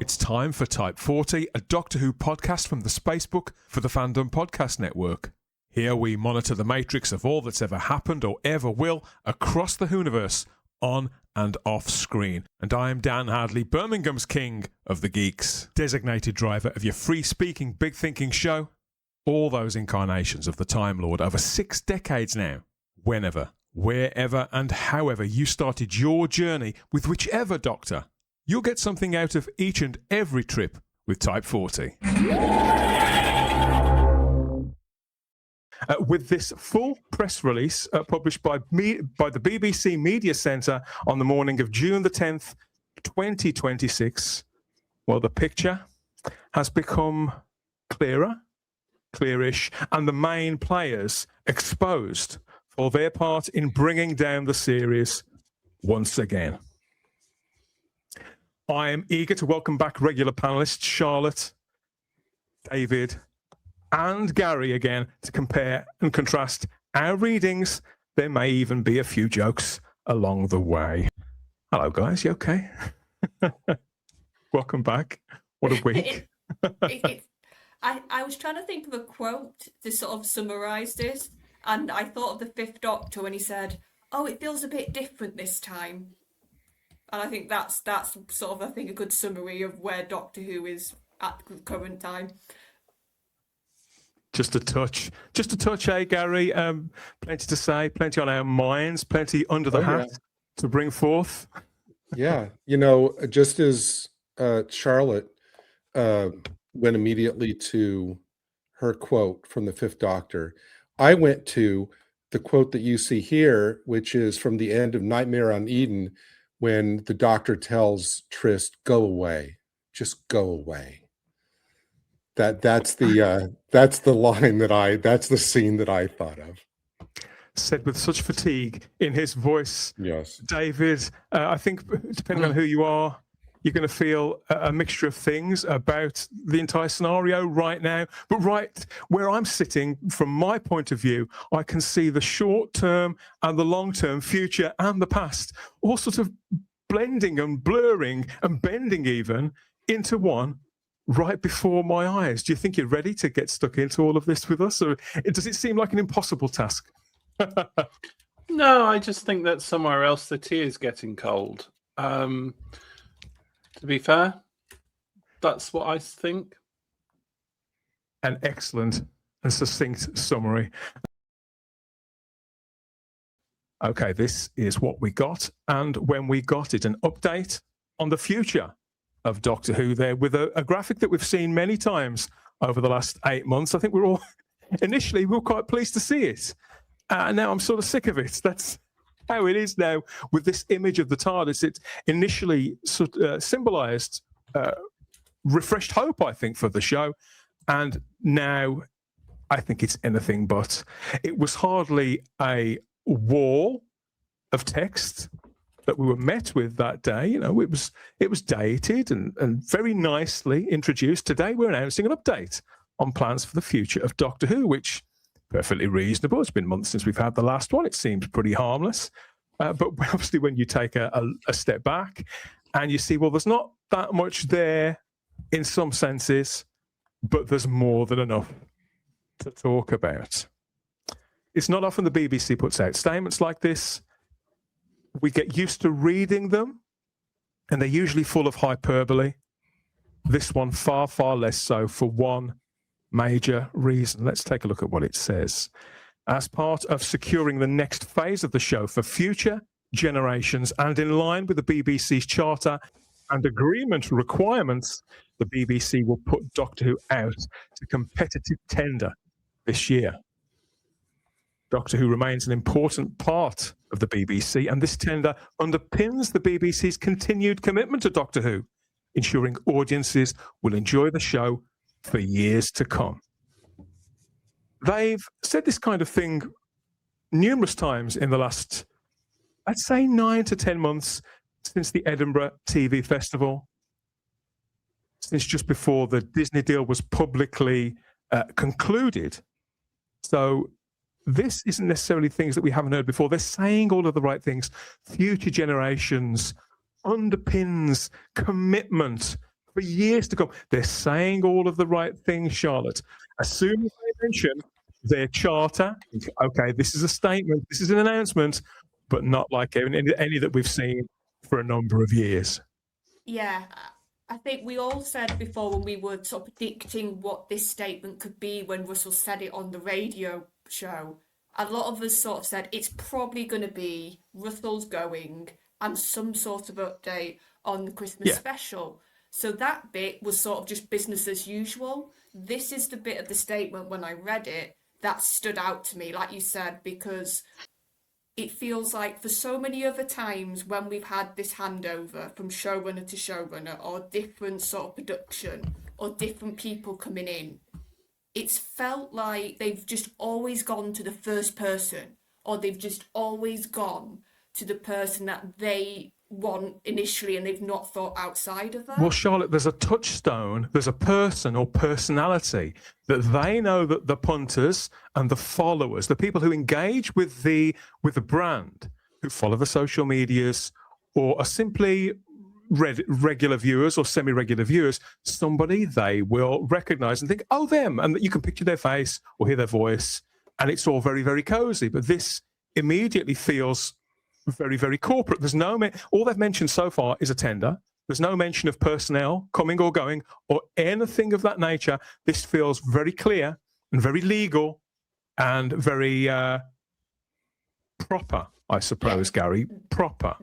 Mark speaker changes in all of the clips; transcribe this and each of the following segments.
Speaker 1: It's time for Type 40, a Doctor Who podcast from the Spacebook for the Fandom Podcast Network. Here we monitor the matrix of all that's ever happened or ever will across the Whoniverse, on and off screen. And I am Dan Hadley, Birmingham's king of the geeks, designated driver of your free-speaking, big-thinking show. All those incarnations of the Time Lord over 6 decades now. Whenever, wherever and however you started your journey with whichever Doctor, you'll get something out of each and every trip with Type 40. With this full press release published by the BBC Media Centre on the morning of June the 10th, 2026, well, the picture has become clearish, and the main players exposed for their part in bringing down the series once again. I am eager to welcome back regular panellists Charlotte, David, and Gary again to compare and contrast our readings. There may even be a few jokes along the way. Hello, guys. You okay? Welcome back. What a week.
Speaker 2: I was trying to think of a quote to sort of summarise this, and I thought of the Fifth Doctor when he said, "Oh, it feels a bit different this time." And I think that's sort of, I think, a good summary of where Doctor Who is at the current time.
Speaker 1: Just a touch, eh, Gary? Plenty to say, plenty on our minds, plenty under the hat to bring forth.
Speaker 3: Yeah, you know, just as Charlotte went immediately to her quote from the Fifth Doctor, I went to the quote that you see here, which is from the end of Nightmare on Eden, when the Doctor tells Trist, "Go away, just go away." That's the line that's the scene that I thought of.
Speaker 1: Said with such fatigue in his voice.
Speaker 3: Yes,
Speaker 1: David, I think depending on who you are, you're going to feel a mixture of things about the entire scenario right now. But right where I'm sitting, from my point of view, I can see the short-term and the long-term, future and the past, all sort of blending and blurring and bending even into one right before my eyes. Do you think you're ready to get stuck into all of this with us? Or does it seem like an impossible task?
Speaker 4: No, I just think that somewhere else the tea is getting cold. To be fair, that's what I think.
Speaker 1: An excellent and succinct summary. Okay, this is what we got, and when we got it, an update on the future of Doctor Who there with a graphic that we've seen many times over the last 8 months. I think we're all, initially, we were quite pleased to see it. Now I'm sort of sick of it. That's how it is now with this image of the TARDIS. It initially symbolised refreshed hope, I think, for the show. And now I think it's anything but. It was hardly a wall of text that we were met with that day. You know, it was dated and very nicely introduced. Today we're announcing an update on plans for the future of Doctor Who, which perfectly reasonable. It's been months since we've had the last one. It seems pretty harmless. But obviously when you take a step back and you see, well, there's not that much there in some senses, but there's more than enough to talk about. It's not often the BBC puts out statements like this. We get used to reading them, and they're usually full of hyperbole. This one far, far less so, for one major reason. Let's take a look at what it says. As part of securing the next phase of the show for future generations and in line with the BBC's charter and agreement requirements, the BBC will put Doctor Who out to competitive tender this year. Doctor Who remains an important part of the BBC, and this tender underpins the BBC's continued commitment to Doctor Who, ensuring audiences will enjoy the show for years to come. They've said this kind of thing numerous times in the last, I'd say, 9 to 10 months since the Edinburgh TV Festival, since just before the Disney deal was publicly concluded. So this isn't necessarily things that we haven't heard before. They're saying all of the right things. Future generations underpins commitment for years to come. They're saying all of the right things, Charlotte. As soon as they mention their charter, okay, this is a statement, this is an announcement, but not like any that we've seen for a number of years.
Speaker 2: Yeah, I think we all said before when we were sort of predicting what this statement could be when Russell said it on the radio show, a lot of us sort of said it's probably going to be Russell's going and some sort of update on the Christmas special. So that bit was sort of just business as usual. This is the bit of the statement when I read it that stood out to me, like you said, because it feels like for so many other times when we've had this handover from showrunner to showrunner or different sort of production or different people coming in, it's felt like they've just always gone to the first person, or they've just always gone to the person that they want initially, and they've not thought outside of that.
Speaker 1: Well, Charlotte, there's a touchstone, there's a person or personality that they know that the punters and the followers, the people who engage with the brand, who follow the social medias or are simply regular viewers or semi-regular viewers, somebody they will recognize and think, oh, them, and that you can picture their face or hear their voice, and it's all very, very cozy. But this immediately feels very, very corporate. There's all they've mentioned so far is a tender. There's no mention of personnel coming or going or anything of that nature. This feels very clear and very legal and very proper, I suppose, Gary. Proper.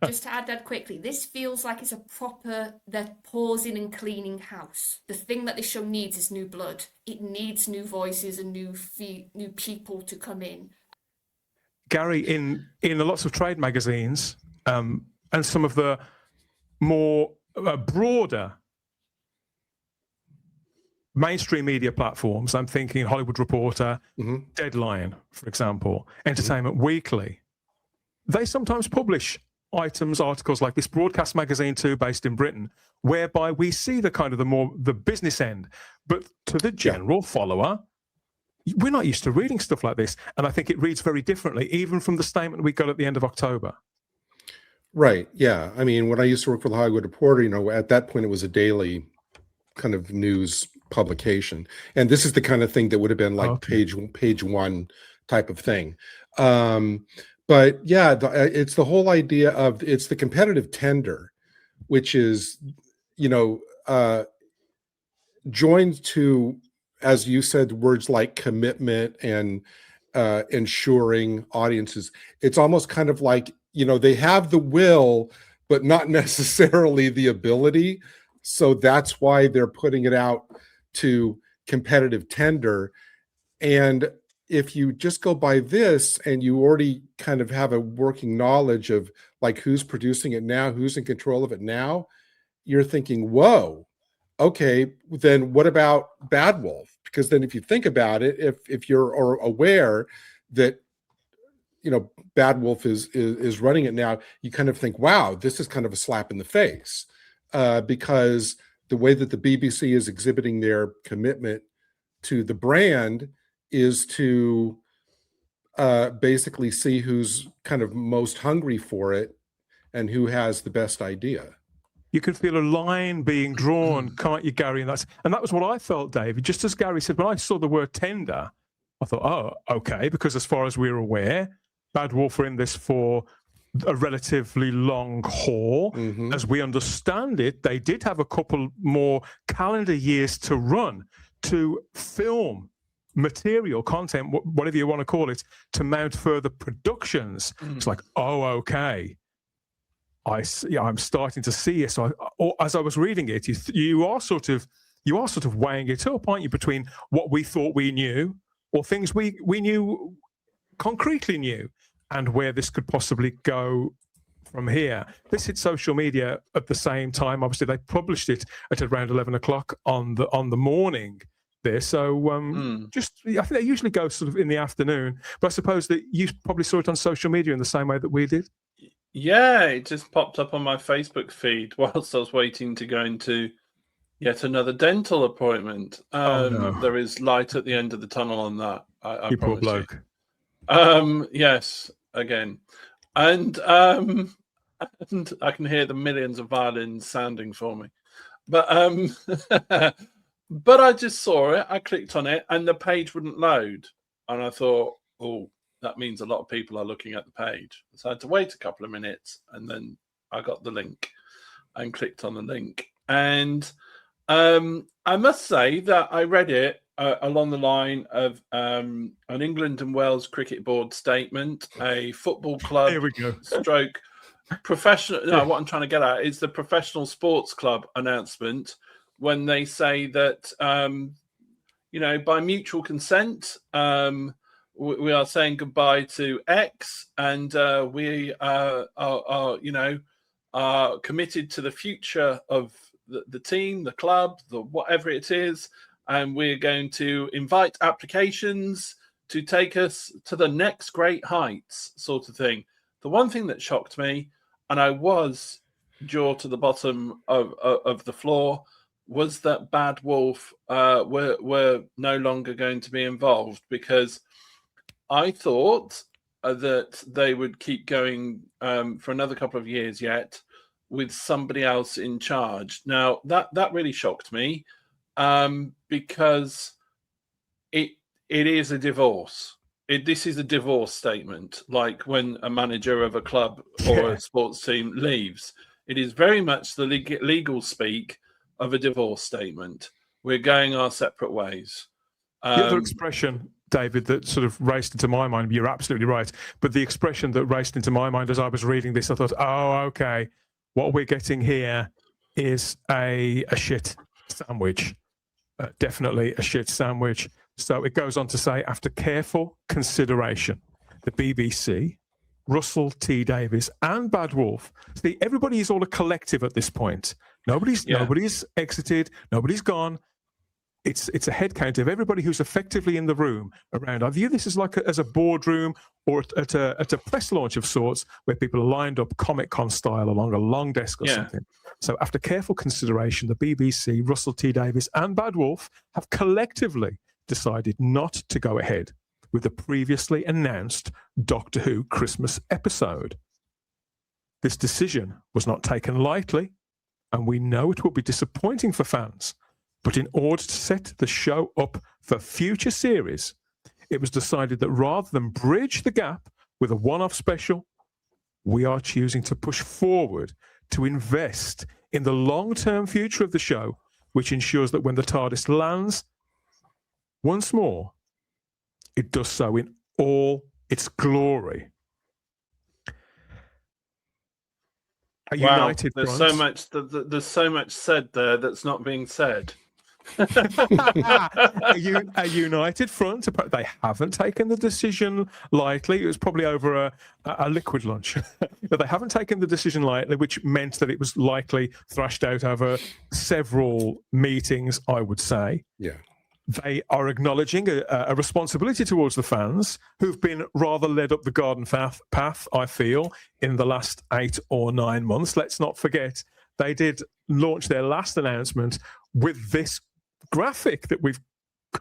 Speaker 2: Just to add that quickly, this feels like it's a proper, they're pausing and cleaning house. The thing that this show needs is new blood. It needs new voices and new people to come in.
Speaker 1: Gary, in lots of trade magazines and some of the more broader mainstream media platforms, I'm thinking Hollywood Reporter, Deadline, for example, Entertainment Weekly, they sometimes publish articles like this Broadcast Magazine 2 based in Britain, whereby we see the kind of the business end. But to the general follower, we're not used to reading stuff like this. And I think it reads very differently, even from the statement we got at the end of October.
Speaker 3: Right. Yeah. I mean, when I used to work for the Hollywood Reporter, at that point, it was a daily kind of news publication. And this is the kind of thing that would have been like page one type of thing. But yeah, it's the whole idea of it's the competitive tender, which is, joined to, as you said, words like commitment and ensuring audiences. It's almost kind of like, they have the will, but not necessarily the ability. So that's why they're putting it out to competitive tender. And if you just go by this and you already kind of have a working knowledge of like who's producing it now, who's in control of it now, you're thinking, whoa, okay, then what about Bad Wolf? Because then if you think about it, if you're aware that, Bad Wolf is running it now, you kind of think, wow, this is kind of a slap in the face, because the way that the BBC is exhibiting their commitment to the brand is to basically see who's kind of most hungry for it and who has the best idea.
Speaker 1: You can feel a line being drawn, can't you, Gary? And that was what I felt, David. Just as Gary said, when I saw the word tender, I thought, oh, okay, because as far as we're aware, Bad Wolf are in this for a relatively long haul. As we understand it, they did have a couple more calendar years to run to film material, content, whatever you want to call it, to mount further productions. It's like, oh, okay. I'm starting to see it. So as I was reading it, you are sort of weighing it up, aren't you, between what we thought we knew or things we knew concretely knew, and where this could possibly go from here. This hit social media at the same time. Obviously, they published it at around 11 o'clock on the morning there. So I think they usually go sort of in the afternoon. But I suppose that you probably saw it on social media in the same way that we did.
Speaker 4: Yeah, it just popped up on my Facebook feed whilst I was waiting to go into yet another dental appointment. There is light at the end of the tunnel on that. I
Speaker 1: you
Speaker 4: promise
Speaker 1: poor bloke.
Speaker 4: You. Yes, again. And I can hear the millions of violins sounding for me. But but I just saw it. I clicked on it, and the page wouldn't load, and I thought, oh, that means a lot of people are looking at the page. So I had to wait a couple of minutes, and then I got the link and clicked on the link. And I must say that I read it along the line of an England and Wales Cricket Board statement, a football club
Speaker 1: Here we go.
Speaker 4: stroke professional. No, what I'm trying to get at is the professional sports club announcement when they say that, by mutual consent, we are saying goodbye to X, and we are committed to the future of the team, the club, the whatever it is, and we're going to invite applications to take us to the next great heights, sort of thing. The one thing that shocked me, and I was jaw to the bottom of the floor, was that Bad Wolf were no longer going to be involved, because I thought that they would keep going for another couple of years yet with somebody else in charge. Now, that really shocked me, because it is a divorce. This is a divorce statement, like when a manager of a club or a sports team leaves. It is very much the legal speak of a divorce statement. We're going our separate ways.
Speaker 1: The other expression, David, that sort of raced into my mind, you're absolutely right, but the expression that raced into my mind as I was reading this, I thought, oh, okay, what we're getting here is a shit sandwich. Definitely a shit sandwich. So it goes on to say, after careful consideration, the BBC, Russell T Davies, and Bad Wolf. See, everybody is all a collective at this point. Nobody's exited. Nobody's gone. It's a head count of everybody who's effectively in the room around. I view this as like as a boardroom or at a press launch of sorts, where people are lined up Comic-Con style along a long desk or something. So after careful consideration, the BBC, Russell T Davies, and Bad Wolf have collectively decided not to go ahead with the previously announced Doctor Who Christmas episode. This decision was not taken lightly, and we know it will be disappointing for fans. But in order to set the show up for future series, it was decided that rather than bridge the gap with a one-off special, we are choosing to push forward to invest in the long-term future of the show, which ensures that when the TARDIS lands once more, it does so in all its glory. A united
Speaker 4: there's
Speaker 1: front.
Speaker 4: there's so much said there that's not being said.
Speaker 1: A united front. They haven't taken the decision lightly. It was probably over a liquid lunch, but they haven't taken the decision lightly, which meant that it was likely thrashed out over several meetings, I would say.
Speaker 3: Yeah.
Speaker 1: They are acknowledging a responsibility towards the fans who've been rather led up the garden path, I feel, in the last 8 or 9 months. Let's not forget, they did launch their last announcement with this graphic that we've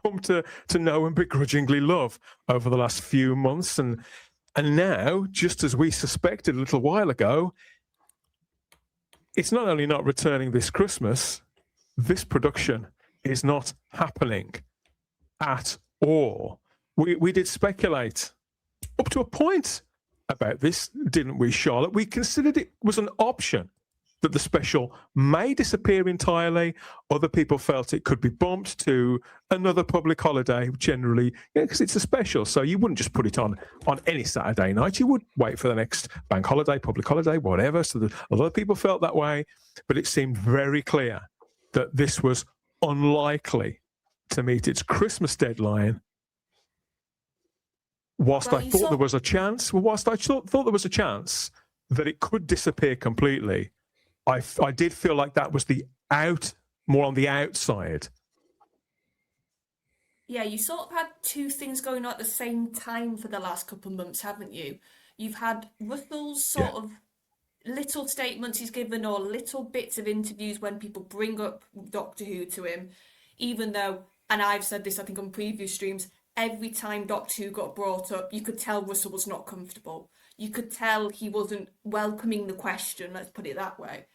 Speaker 1: come to know and begrudgingly love over the last few months. And now, just as we suspected a little while ago, it's not only not returning this Christmas, this production is not happening at all. We did speculate up to a point about this, didn't we, Charlotte? We considered it was an option that the special may disappear entirely. Other people felt it could be bumped to another public holiday, generally, because it's a special. So you wouldn't just put it on any Saturday night. You would wait for the next bank holiday, public holiday, whatever. So a lot of people felt that way, but it seemed very clear that this was unlikely to meet its Christmas deadline. Whilst I thought there was a chance that it could disappear completely, I did feel like that was more on the outside.
Speaker 2: Yeah, you sort of had two things going on at the same time for the last couple of months, haven't you? You've had Russell's sort of little statements he's given or little bits of interviews when people bring up Doctor Who to him, even though, and I've said this I think on previous streams, every time Doctor Who got brought up, you could tell Russell was not comfortable. You could tell he wasn't welcoming the question, let's put it that way.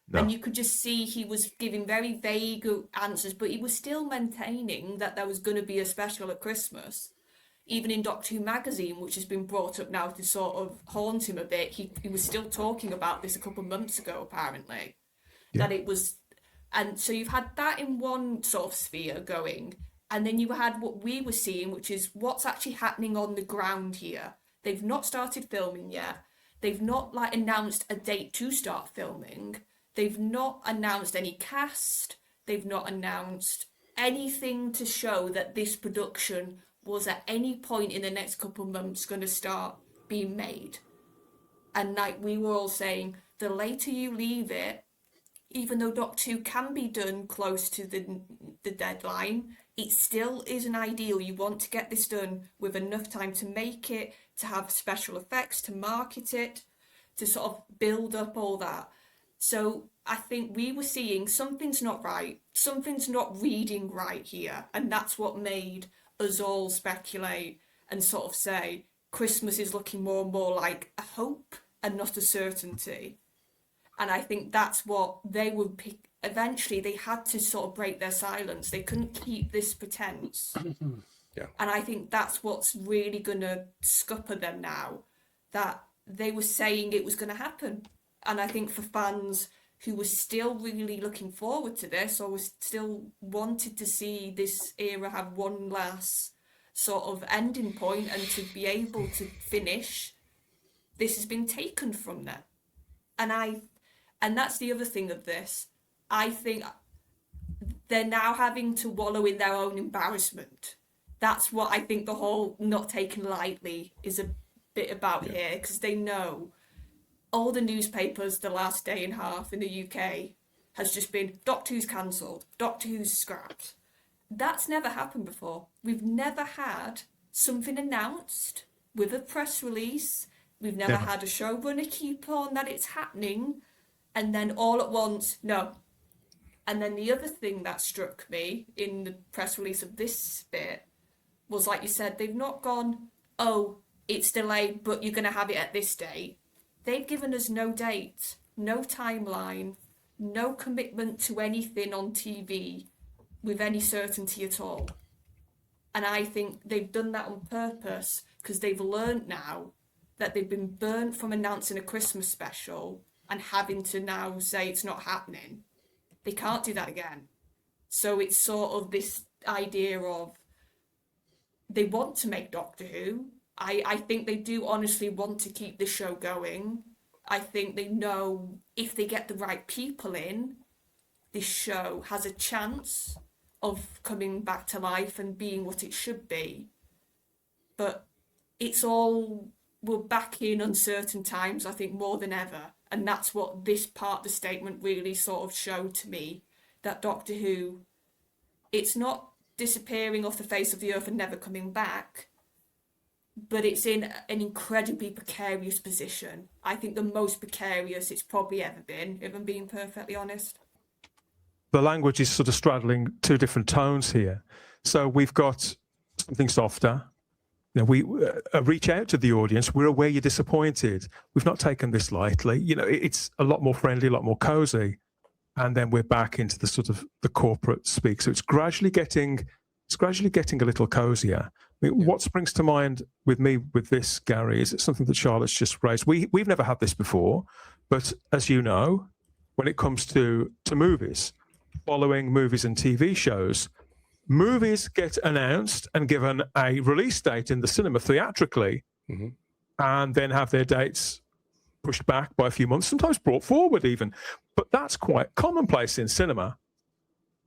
Speaker 1: No.
Speaker 2: And you could just see he was giving very vague answers, but he was still maintaining that there was going to be a special at Christmas. Even in Doctor Who magazine, which has been brought up now to sort of haunt him a bit, he was still talking about this a couple of months ago, apparently.
Speaker 1: Yeah.
Speaker 2: That it was, and so you've had that in one sort of sphere going, and then you had what we were seeing, which is what's actually happening on the ground here. They've not started filming yet. They've not like announced a date to start filming. They've not announced any cast. They've not announced anything to show that this production was at any point in the next couple of months going to start being made. And like we were all saying, the later you leave it, even though Doctor Who can be done close to the deadline, it still isn't ideal. You want to get this done with enough time to make it, to have special effects, to market it, to sort of build up all that. So I think we were seeing something's not right, something's not reading right here, and that's what made us all speculate and sort of say Christmas is looking more and more like a hope and not a certainty. And I think that's what they would pick. Eventually, they had to sort of break their silence. They couldn't keep this pretense.
Speaker 3: Yeah.
Speaker 2: And I think that's what's really going to scupper them now, that they were saying it was going to happen. And I think for fans who were still really looking forward to this, or was still wanted to see this era have one last sort of ending point and to be able to finish, this has been taken from them. And that's the other thing of this. I think they're now having to wallow in their own embarrassment. That's what I think the whole not taken lightly is a bit about here, because they know all the newspapers the last day and a half in the UK has just been Doctor Who's cancelled, Doctor Who's scrapped. That's never happened before. We've never had something announced with a press release. We've never had a showrunner keep on that it's happening, and then all at once, no. And then the other thing that struck me in the press release of this bit was, like you said, they've not gone, oh, it's delayed, but you're going to have it at this date. They've given us no date, no timeline, no commitment to anything on TV with any certainty at all. And I think they've done that on purpose, because they've learned now that they've been burnt from announcing a Christmas special and having to now say it's not happening. They can't do that again. So it's sort of this idea of they want to make Doctor Who. I think they do honestly want to keep the show going. I think they know if they get the right people in, this show has a chance of coming back to life and being what it should be. But it's all, we're back in uncertain times, I think, more than ever. And that's what this part of the statement really sort of showed to me, that Doctor Who, it's not disappearing off the face of the earth and never coming back, but it's in an incredibly precarious position. I think the most precarious it's probably ever been, if I'm being perfectly honest.
Speaker 1: The language is sort of straddling two different tones here. So we've got something softer. You know, we reach out to the audience. We're aware you're disappointed. We've not taken this lightly. You know, it's a lot more friendly, a lot more cozy. And then we're back into the sort of the corporate speak. So it's gradually getting a little cozier. I mean, what springs to mind with me with this, Gary, is it's something that Charlotte's just raised. We've never had this before, but as you know, when it comes to movies, following movies and TV shows, movies get announced and given a release date in the cinema theatrically, and then have their dates pushed back by a few months, sometimes brought forward even. But that's quite commonplace in cinema,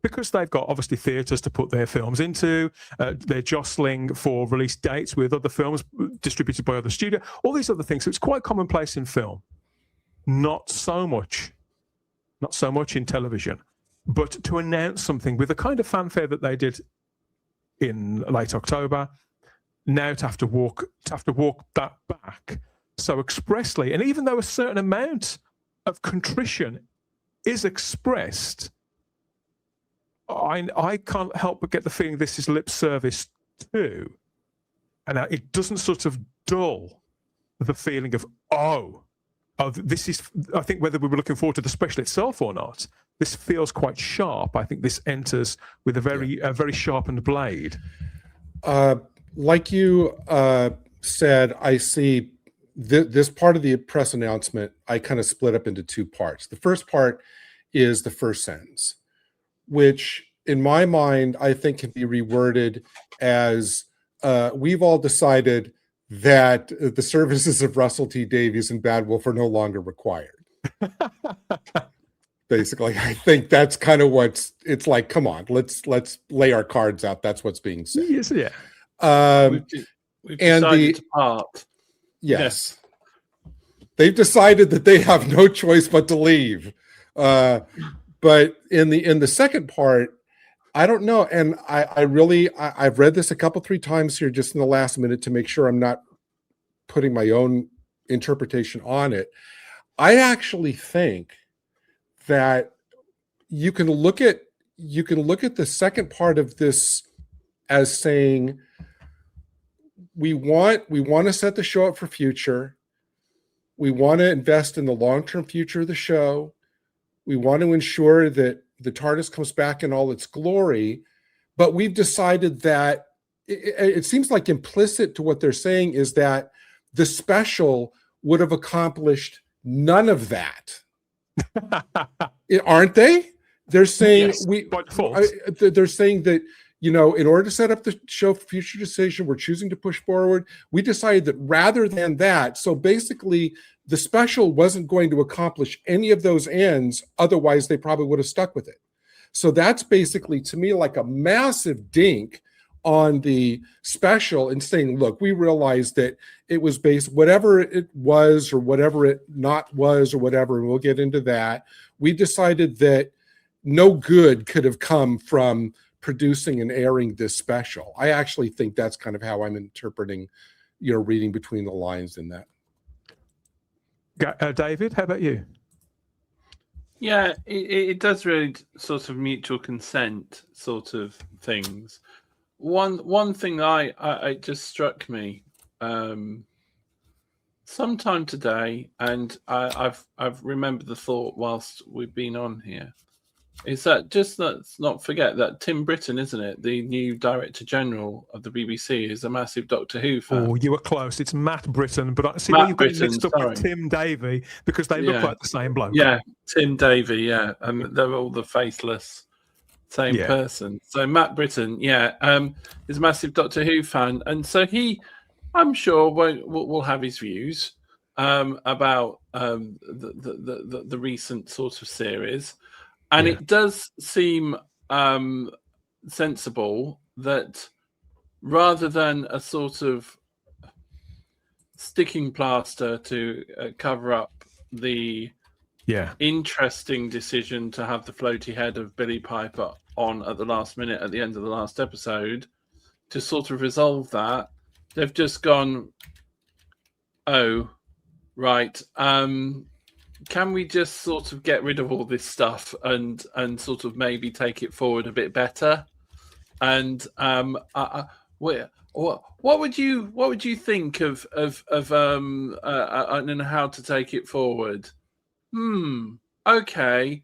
Speaker 1: because they've got obviously theatres to put their films into. They're jostling for release dates with other films distributed by other studios, all these other things. So it's quite commonplace in film. Not so much in television. But to announce something with the kind of fanfare that they did in late October, now to have to walk that back so expressly, and even though a certain amount of contrition is expressed, I can't help but get the feeling this is lip service too, and it doesn't sort of dull the feeling of, oh, this is, I think, whether we were looking forward to the special itself or not, this feels quite sharp. I think this enters with a very sharpened blade.
Speaker 3: Like you said, I see this part of the press announcement, I kind of split up into two parts. The first part is the first sentence, which in my mind, I think can be reworded as we've all decided that the services of Russell T Davies and Bad Wolf are no longer required. Basically, I think that's kind of it's like, come on, let's lay our cards out. That's what's being said.
Speaker 1: Yes, yeah.
Speaker 4: We've decided to part.
Speaker 3: Yes. They've decided that they have no choice but to leave. But in the second part, I don't know. And I've read this a couple, 3 times here just in the last minute to make sure I'm not putting my own interpretation on it. I actually think that you can look at the second part of this as saying we want to set the show up for future. We want to invest in the long-term future of the show. We want to ensure that the TARDIS comes back in all its glory, but we've decided that it seems like implicit to what they're saying is that the special would have accomplished none of that. Aren't they? They're saying they're saying that, you know, in order to set up the show for future decision, we're choosing to push forward. We decided that rather than that, so basically the special wasn't going to accomplish any of those ends. Otherwise, they probably would have stuck with it. So that's basically, to me, like a massive dink on the special and saying, look, we realized that it was based, whatever it was or whatever it not was or whatever, and we'll get into that. We decided that no good could have come from producing and airing this special. I actually think that's kind of how I'm interpreting, you know, reading between the lines in that.
Speaker 1: David, how about you?
Speaker 4: Yeah, it does really sort of mutual consent sort of things. One thing I just struck me sometime today, and I've remembered the thought whilst we've been on here, is that just let's not forget that Tim Britton, isn't it, the new Director General of the BBC, is a massive Doctor Who fan.
Speaker 1: Oh, you were close. It's Matt Britton, but I see
Speaker 4: Matt
Speaker 1: where you've got
Speaker 4: Britton,
Speaker 1: mixed up with Tim Davie because they look like the same bloke.
Speaker 4: Yeah, Tim Davie, yeah, and they're all the faceless same person. So Matt Britton, is a massive Doctor Who fan, and so he, I'm sure, will have his views about the recent sort of series. And it does seem sensible that rather than a sort of sticking plaster to cover up the interesting decision to have the floaty head of Billy Piper on at the last minute at the end of the last episode, to sort of resolve that, they've just gone, oh, right, can we just sort of get rid of all this stuff and sort of maybe take it forward a bit better? And what would you think of and how to take it forward? Okay,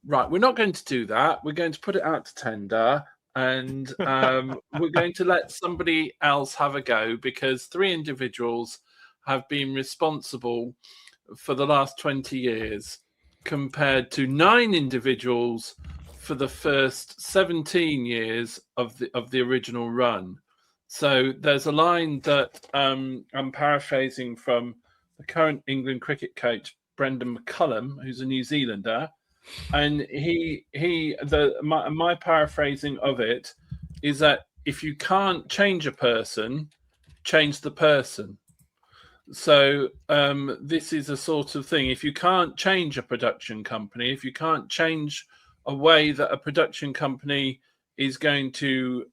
Speaker 4: right. We're not going to do that. We're going to put it out to tender, and we're going to let somebody else have a go, because 3 individuals have been responsible for the last 20 years compared to 9 individuals for the first 17 years of the original run. So there's a line that I'm paraphrasing from the current England cricket coach, Brendan McCullum, who's a New Zealander. And my paraphrasing of it is that if you can't change a person, change the person. So this is a sort of thing. If you can't change a production company, if you can't change a way that a production company is going to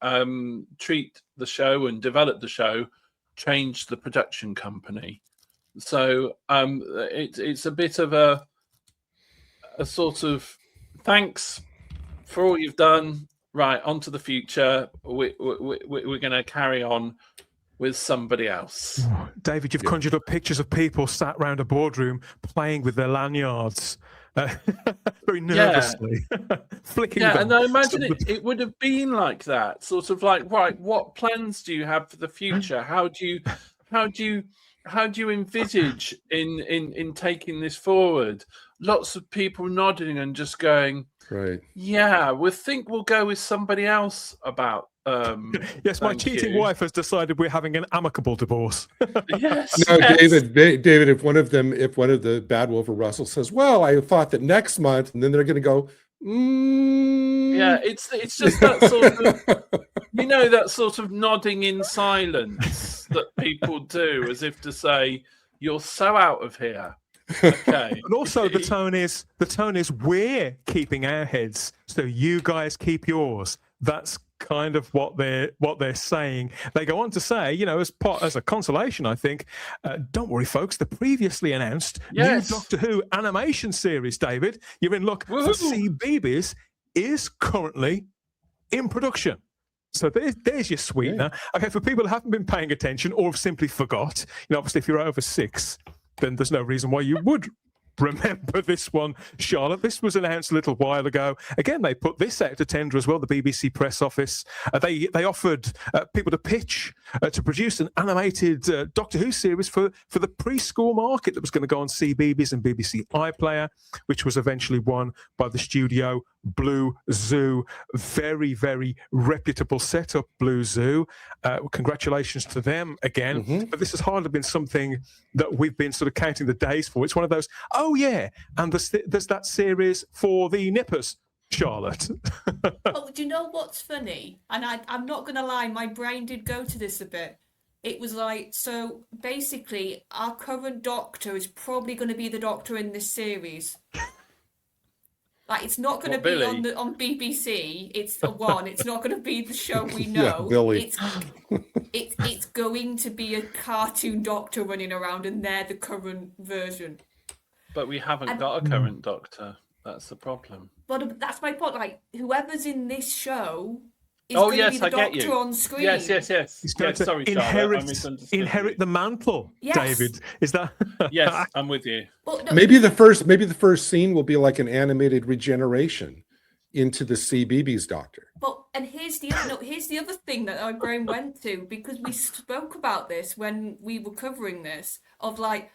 Speaker 4: treat the show and develop the show, change the production company. So it's a bit of a sort of thanks for all you've done. Right, on to the future. We're going to carry on with somebody else.
Speaker 1: David, you've conjured up pictures of people sat around a boardroom playing with their lanyards. Very nervously, flicking them.
Speaker 4: And I imagine it would have been like that, sort of like, right, what plans do you have for the future? How do you envisage in taking this forward? Lots of people nodding and just going,
Speaker 3: right.
Speaker 4: Yeah, we think we'll go with somebody else about.
Speaker 1: Yes, my cheating wife has decided we're having an amicable divorce.
Speaker 4: Yes.
Speaker 3: No, David, if one of the Bad Wolf or Russell says, "Well, I thought that next month," and then they're going to go,
Speaker 4: Yeah, it's just that sort of, that sort of nodding in silence that people do, as if to say, "You're so out of here." Okay.
Speaker 1: And also the tone is we're keeping our heads, so you guys keep yours. That's kind of what they're saying. They go on to say, as a consolation, I think, don't worry, folks. The previously announced new Doctor Who animation series, David, you're in luck. For CBeebies is currently in production. So there's your sweetener. Okay, for people who haven't been paying attention or have simply forgot, obviously if you're over 6, then there's no reason why you would remember this one, Charlotte. This was announced a little while ago. Again, they put this out to tender as well, the BBC press office. They offered people to pitch to produce an animated Doctor Who series for the preschool market that was going to go on CBeebies and BBC iPlayer, which was eventually won by the studio Blue Zoo. Very, very reputable setup, Blue Zoo. Congratulations to them again. Mm-hmm. But this has hardly been something that we've been sort of counting the days for. It's one of those, oh yeah, and there's that series for the nippers, Charlotte.
Speaker 2: Well, do you know what's funny? And I'm not going to lie, my brain did go to this a bit. It was like, so basically, our current Doctor is probably going to be the Doctor in this series. Like, it's not going to be on BBC. It's not going to be the show we know.
Speaker 3: Yeah, Billy.
Speaker 2: It's going to be a cartoon Doctor running around, and they're the current version.
Speaker 4: But we haven't got a current Doctor. That's the problem.
Speaker 2: But that's my point. Like, whoever's in this show is going to be the Doctor on screen.
Speaker 4: Yes.
Speaker 1: He's going to inherit the mantle, yes. David. Is that?
Speaker 4: Yes, I'm with you.
Speaker 3: Well, no, maybe the first scene will be like an animated regeneration into the CBeebies Doctor.
Speaker 2: But and here's the other thing that my brain went to, because we spoke about this when we were covering this, of like,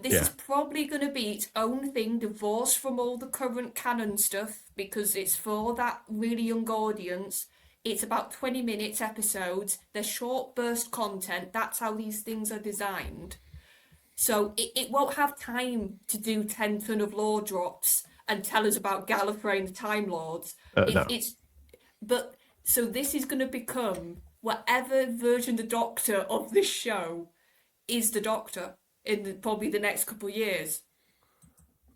Speaker 2: this is probably going to be its own thing, divorced from all the current canon stuff, because it's for that really young audience. It's about 20 minutes episodes. They're short burst content. That's how these things are designed. So it won't have time to do 10 ton of lore drops and tell us about Gallifrey and the Time Lords.
Speaker 1: No.
Speaker 2: But so this is going to become whatever version the Doctor of this show is the Doctor in probably the next couple of years.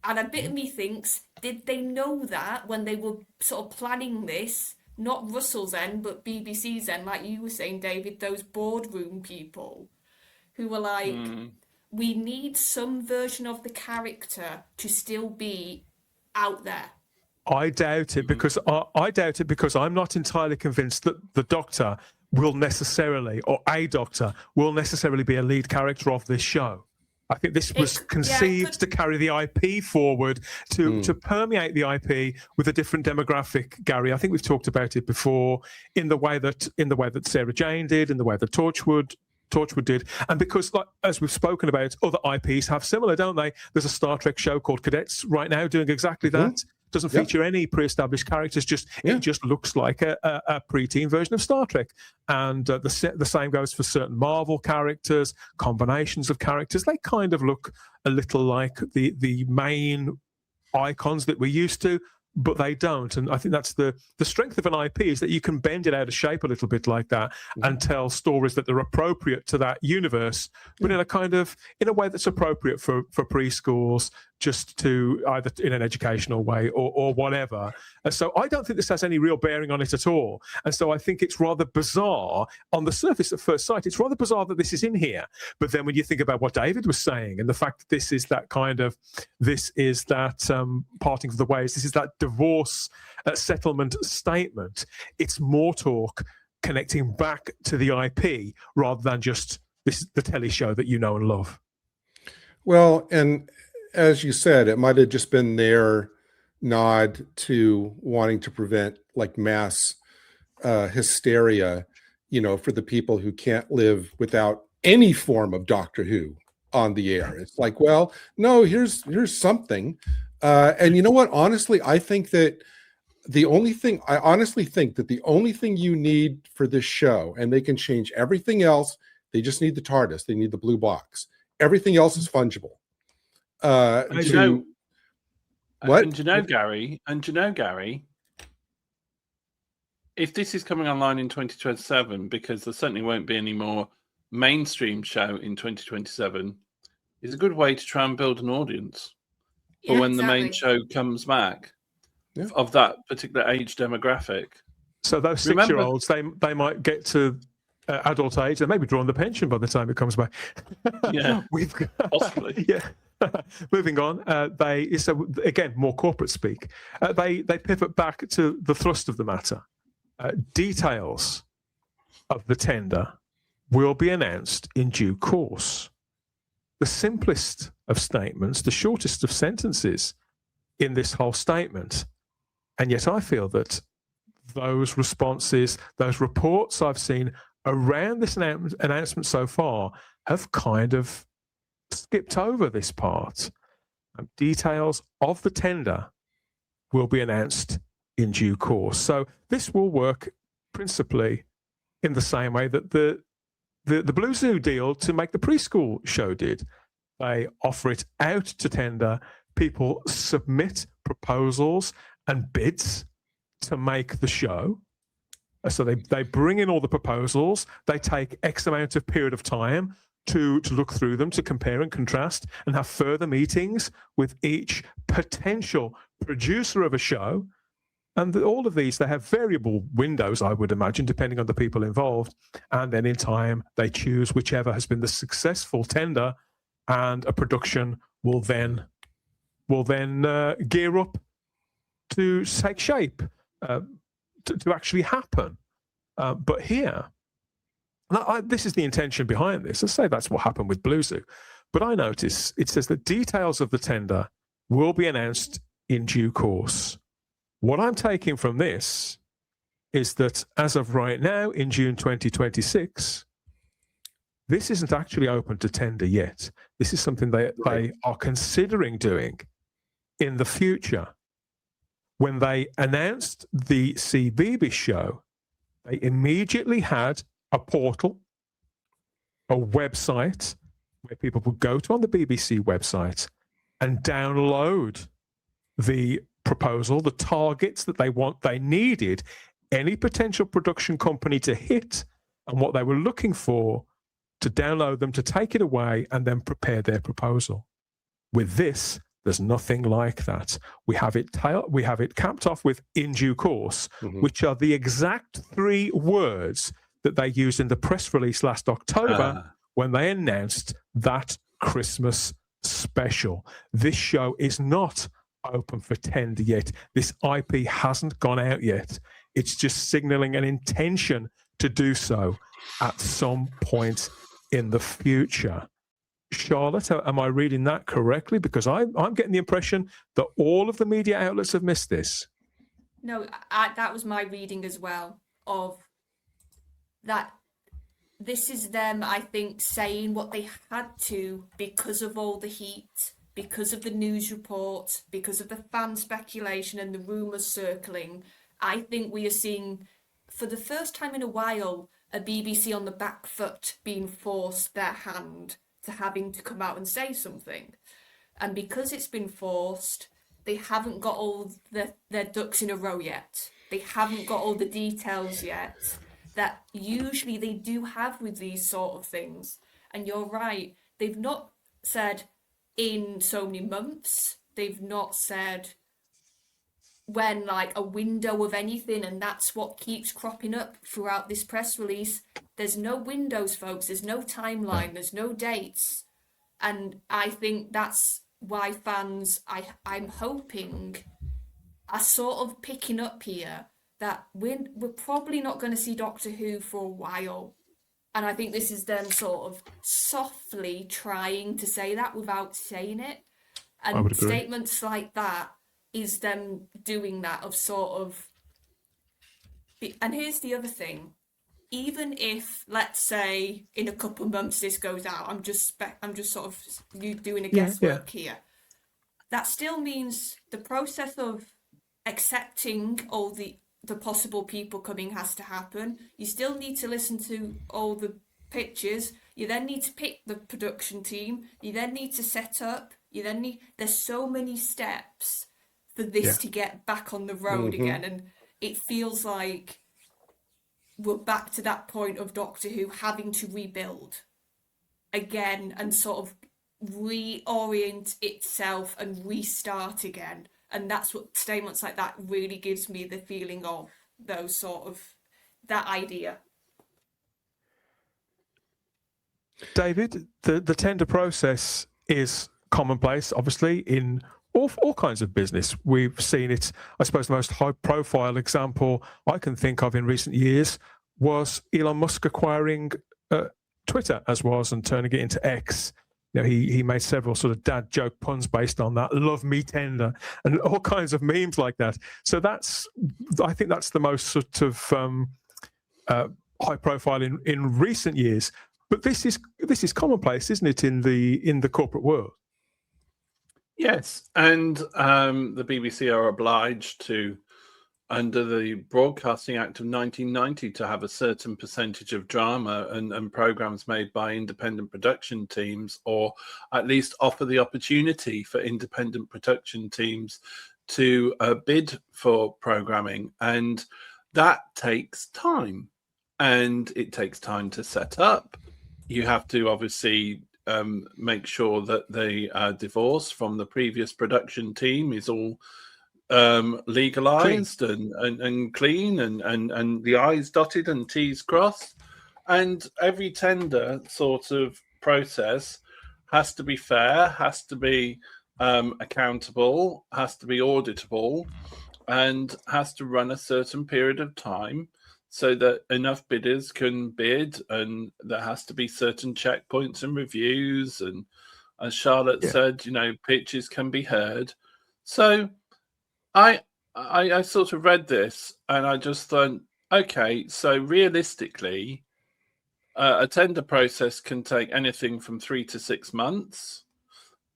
Speaker 2: And a bit of me thinks, did they know that when they were sort of planning this? Not Russell's end, but BBC's end, like you were saying, David, those boardroom people who were like, we need some version of the character to still be out there.
Speaker 1: I doubt it because I'm not entirely convinced that the Doctor will necessarily, or a Doctor will necessarily be a lead character of this show. I think this was conceived to carry the IP forward, to permeate the IP with a different demographic, Gary. I think we've talked about it before in the way that Sarah Jane did, in the way that Torchwood did, and because, like, as we've spoken about, other IPs have similar, don't they? There's a Star Trek show called Cadets right now doing exactly that. Doesn't feature any pre-established characters. It just looks like a pre-teen version of Star Trek. And the same goes for certain Marvel characters, combinations of characters. They kind of look a little like the main icons that we're used to, but they don't. And I think that's the strength of an IP, is that you can bend it out of shape a little bit like that and tell stories that are appropriate to that universe, but in a way that's appropriate for preschools, just to either in an educational way or whatever. And so I don't think this has any real bearing on it at all. And so I think it's rather bizarre on the surface at first sight. It's rather bizarre that this is in here. But then when you think about what David was saying and the fact that this is that parting of the ways, this is that divorce settlement statement, it's more talk connecting back to the IP rather than just the telly show that you know and love.
Speaker 3: Well, and as you said, it might have just been their nod to wanting to prevent like mass hysteria, for the people who can't live without any form of Doctor Who on the air. It's like, well, no, here's something. And you know what? Honestly, I think that the only thing you need for this show, and they can change everything else, they just need the TARDIS, they need the blue box. Everything else is fungible.
Speaker 4: What? And do you know, Gary, if this is coming online in 2027, because there certainly won't be any more mainstream show in 2027, is a good way to try and build an audience for when the main show comes back of that particular age demographic.
Speaker 1: So those 6-year-olds, they might get to adult age and maybe draw on the pension by the time it comes back.
Speaker 4: Yeah,
Speaker 1: we've got,
Speaker 4: possibly.
Speaker 1: Yeah. Moving on, so again, more corporate speak. They pivot back to the thrust of the matter. Details of the tender will be announced in due course. The simplest of statements, the shortest of sentences in this whole statement. And yet I feel that those responses, those reports I've seen around this announcement so far have kind of skipped over this part. Details of the tender will be announced in due course. So this will work principally in the same way that the Blue Zoo deal to make the preschool show did. They offer it out to tender. People submit proposals and bids to make the show. So they bring in all the proposals. They take X amount of period of time to look through them, to compare and contrast, and have further meetings with each potential producer of a show. And all of these, they have variable windows, I would imagine, depending on the people involved. And then in time, they choose whichever has been the successful tender, and a production will then gear up to take shape, to actually happen. But here, this is the intention behind this. Let's say that's what happened with Blue Zoo. But I notice it says that details of the tender will be announced in due course. What I'm taking from this is that as of right now, in June 2026, this isn't actually open to tender yet. This is something they are considering doing in the future. When they announced the CBeebies show, they immediately had a portal, a website where people would go to on the BBC website and download the proposal, the targets that they needed any potential production company to hit, and what they were looking for, to download them, to take it away, and then prepare their proposal. With this, there's nothing like that. We have it capped off with "in due course," which are the exact 3 words that they used in the press release last October when they announced that Christmas special. This show is not open for tender yet. This IP hasn't gone out yet. It's just signaling an intention to do so at some point in the future. Charlotte, am I reading that correctly? Because I'm getting the impression that all of the media outlets have missed this.
Speaker 2: No, that was my reading as well, of that this is them, I think, saying what they had to because of all the heat, because of the news reports, because of the fan speculation and the rumours circling. I think we are seeing, for the first time in a while, a BBC on the back foot being forced their hand to having to come out and say something. And because it's been forced, they haven't got all their ducks in a row yet. They haven't got all the details yet that usually they do have with these sort of things. And you're right, they've not said in so many months, they've not said when, like, a window of anything, and that's what keeps cropping up throughout this press release. There's no windows, folks. There's no timeline. There's no dates. And I think that's why fans, I'm hoping, are sort of picking up here that we're probably not going to see Doctor Who for a while. And I think this is them sort of softly trying to say that without saying it.
Speaker 1: I would
Speaker 2: And
Speaker 1: agree.
Speaker 2: statements like that is them doing that of sort of... And here's the other thing. Even if, let's say, in a couple of months this goes out, I'm just sort of doing a guesswork here. That still means the process of accepting all the possible people coming has to happen. You still need to listen to all the pitches. You then need to pick the production team. You then need to set up. There's so many steps for this to get back on the road again, and it feels like we're back to that point of Doctor Who having to rebuild again and sort of reorient itself and restart again. And that's what statements like that really gives me the feeling of, those sort of, that idea.
Speaker 1: David, the tender process is commonplace, obviously, in all kinds of business. We've seen it. I suppose the most high-profile example I can think of in recent years was Elon Musk acquiring Twitter, as was, and turning it into X. You know, he made several sort of dad joke puns based on that. Love me tender, and all kinds of memes like that. So I think that's the most sort of high profile in recent years. But this is commonplace, isn't it, in the corporate world?
Speaker 4: Yes, and the BBC are obliged to, under the Broadcasting Act of 1990, to have a certain percentage of drama and programs made by independent production teams, or at least offer the opportunity for independent production teams to bid for programming. And that takes time, and it takes time to set up. You have to obviously make sure that the divorce from the previous production team is all legalized and clean, and the I's dotted and T's crossed. And every tender sort of process has to be fair, has to be accountable, has to be auditable, and has to run a certain period of time so that enough bidders can bid, and there has to be certain checkpoints and reviews. And as Charlotte said, pitches can be heard. So I sort of read this and I just thought, okay, so realistically, a tender process can take anything from 3 to 6 months.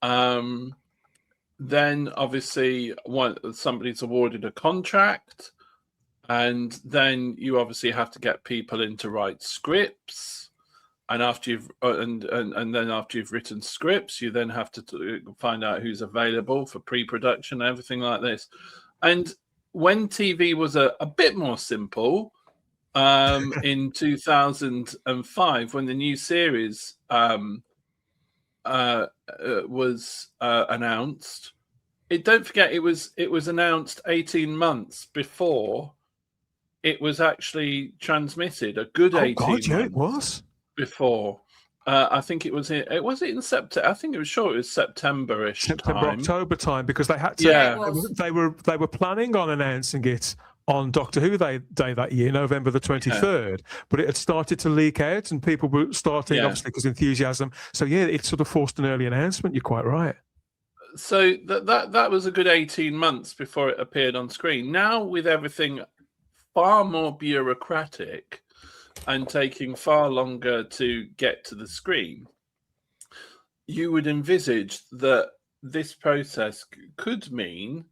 Speaker 4: Then obviously somebody's awarded a contract, and then you obviously have to get people in to write scripts. And after you've and then after you've written scripts, you then have to find out who's available for pre-production, everything like this. And when TV was a bit more simple, in 2005, when the new series was announced, don't forget it was announced 18 months before it was actually transmitted. A good 18 months.
Speaker 1: Yeah, it was.
Speaker 4: Before, I think it was in September. I think it was sure it was September-ish time.
Speaker 1: October time, because they had to.
Speaker 2: Yeah,
Speaker 1: they were planning on announcing it on Doctor Who Day that year, November the 23rd. But it had started to leak out, and people were starting, obviously, because enthusiasm. So it sort of forced an early announcement. You're quite right.
Speaker 4: So that was a good 18 months before it appeared on screen. Now, with everything far more bureaucratic and taking far longer to get to the screen, you would envisage that this process could mean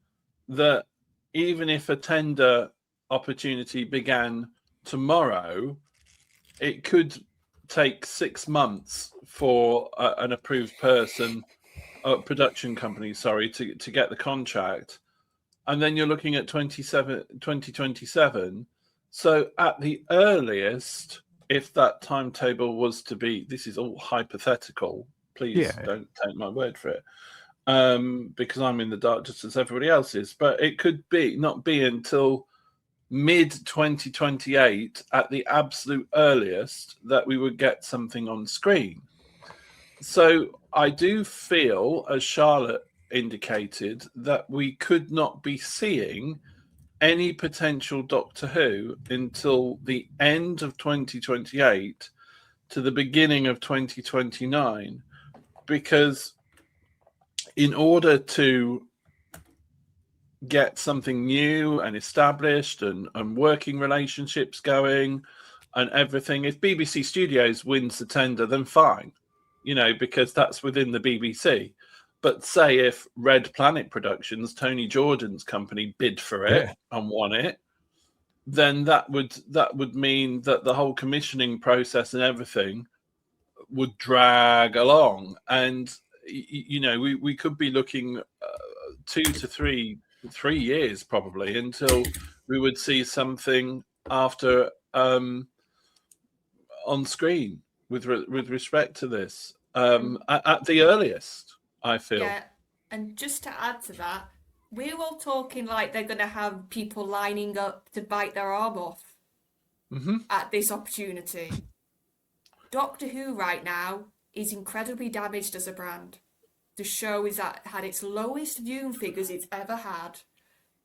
Speaker 4: that even if a tender opportunity began tomorrow, it could take 6 months for an approved production company, to get the contract. And then you're looking at 2027. So at the earliest, if that timetable was to be, this is all hypothetical, please don't take my word for it, because I'm in the dark just as everybody else is, but it could not be until mid-2028 at the absolute earliest that we would get something on screen. So I do feel, as Charlotte indicated, that we could not be seeing any potential Doctor Who until the end of 2028 to the beginning of 2029, because in order to get something new and established and working relationships going and everything, if BBC Studios wins the tender, then fine, because that's within the BBC. But say if Red Planet Productions, Tony Jordan's company, bid for it and won it, then that would mean that the whole commissioning process and everything would drag along, and we could be looking 2 to 3 years probably until we would see something after on screen with respect to this at the earliest, I feel.
Speaker 2: Yeah, and just to add to that, we're all talking like they're going to have people lining up to bite their arm off at this opportunity. Doctor Who right now is incredibly damaged as a brand. The show had its lowest viewing figures it's ever had.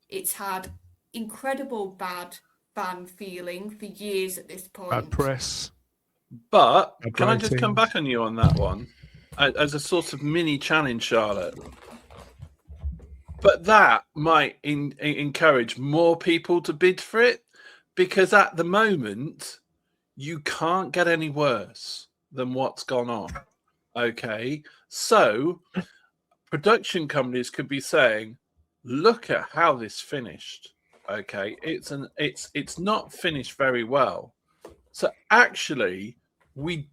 Speaker 2: It's had incredible bad fan feeling for years at this point.
Speaker 1: Bad press.
Speaker 4: But can I just come back on you on that one as a sort of mini challenge, Charlotte? But that might encourage more people to bid for it, because at the moment you can't get any worse than what's gone on. Okay, so production companies could be saying, look at how this finished. Okay, it's not finished very well. So actually we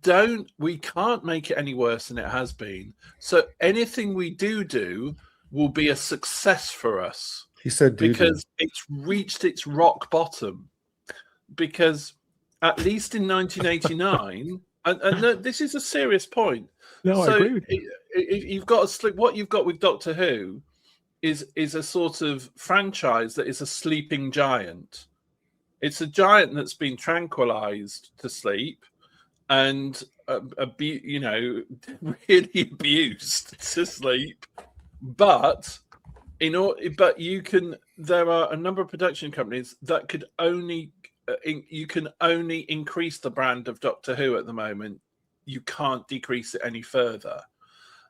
Speaker 4: can't make it any worse than it has been. So anything we do will be a success for us.
Speaker 3: He said
Speaker 4: because it's reached its rock bottom. Because at least in 1989, and this is a serious point.
Speaker 1: No,
Speaker 4: so
Speaker 1: I agree with you.
Speaker 4: You've got what you've got with Doctor Who is a sort of franchise that is a sleeping giant. It's a giant that's been tranquilized to sleep and really abused to sleep. But there are a number of production companies that could only you can only increase the brand of Doctor Who at the moment. You can't decrease it any further.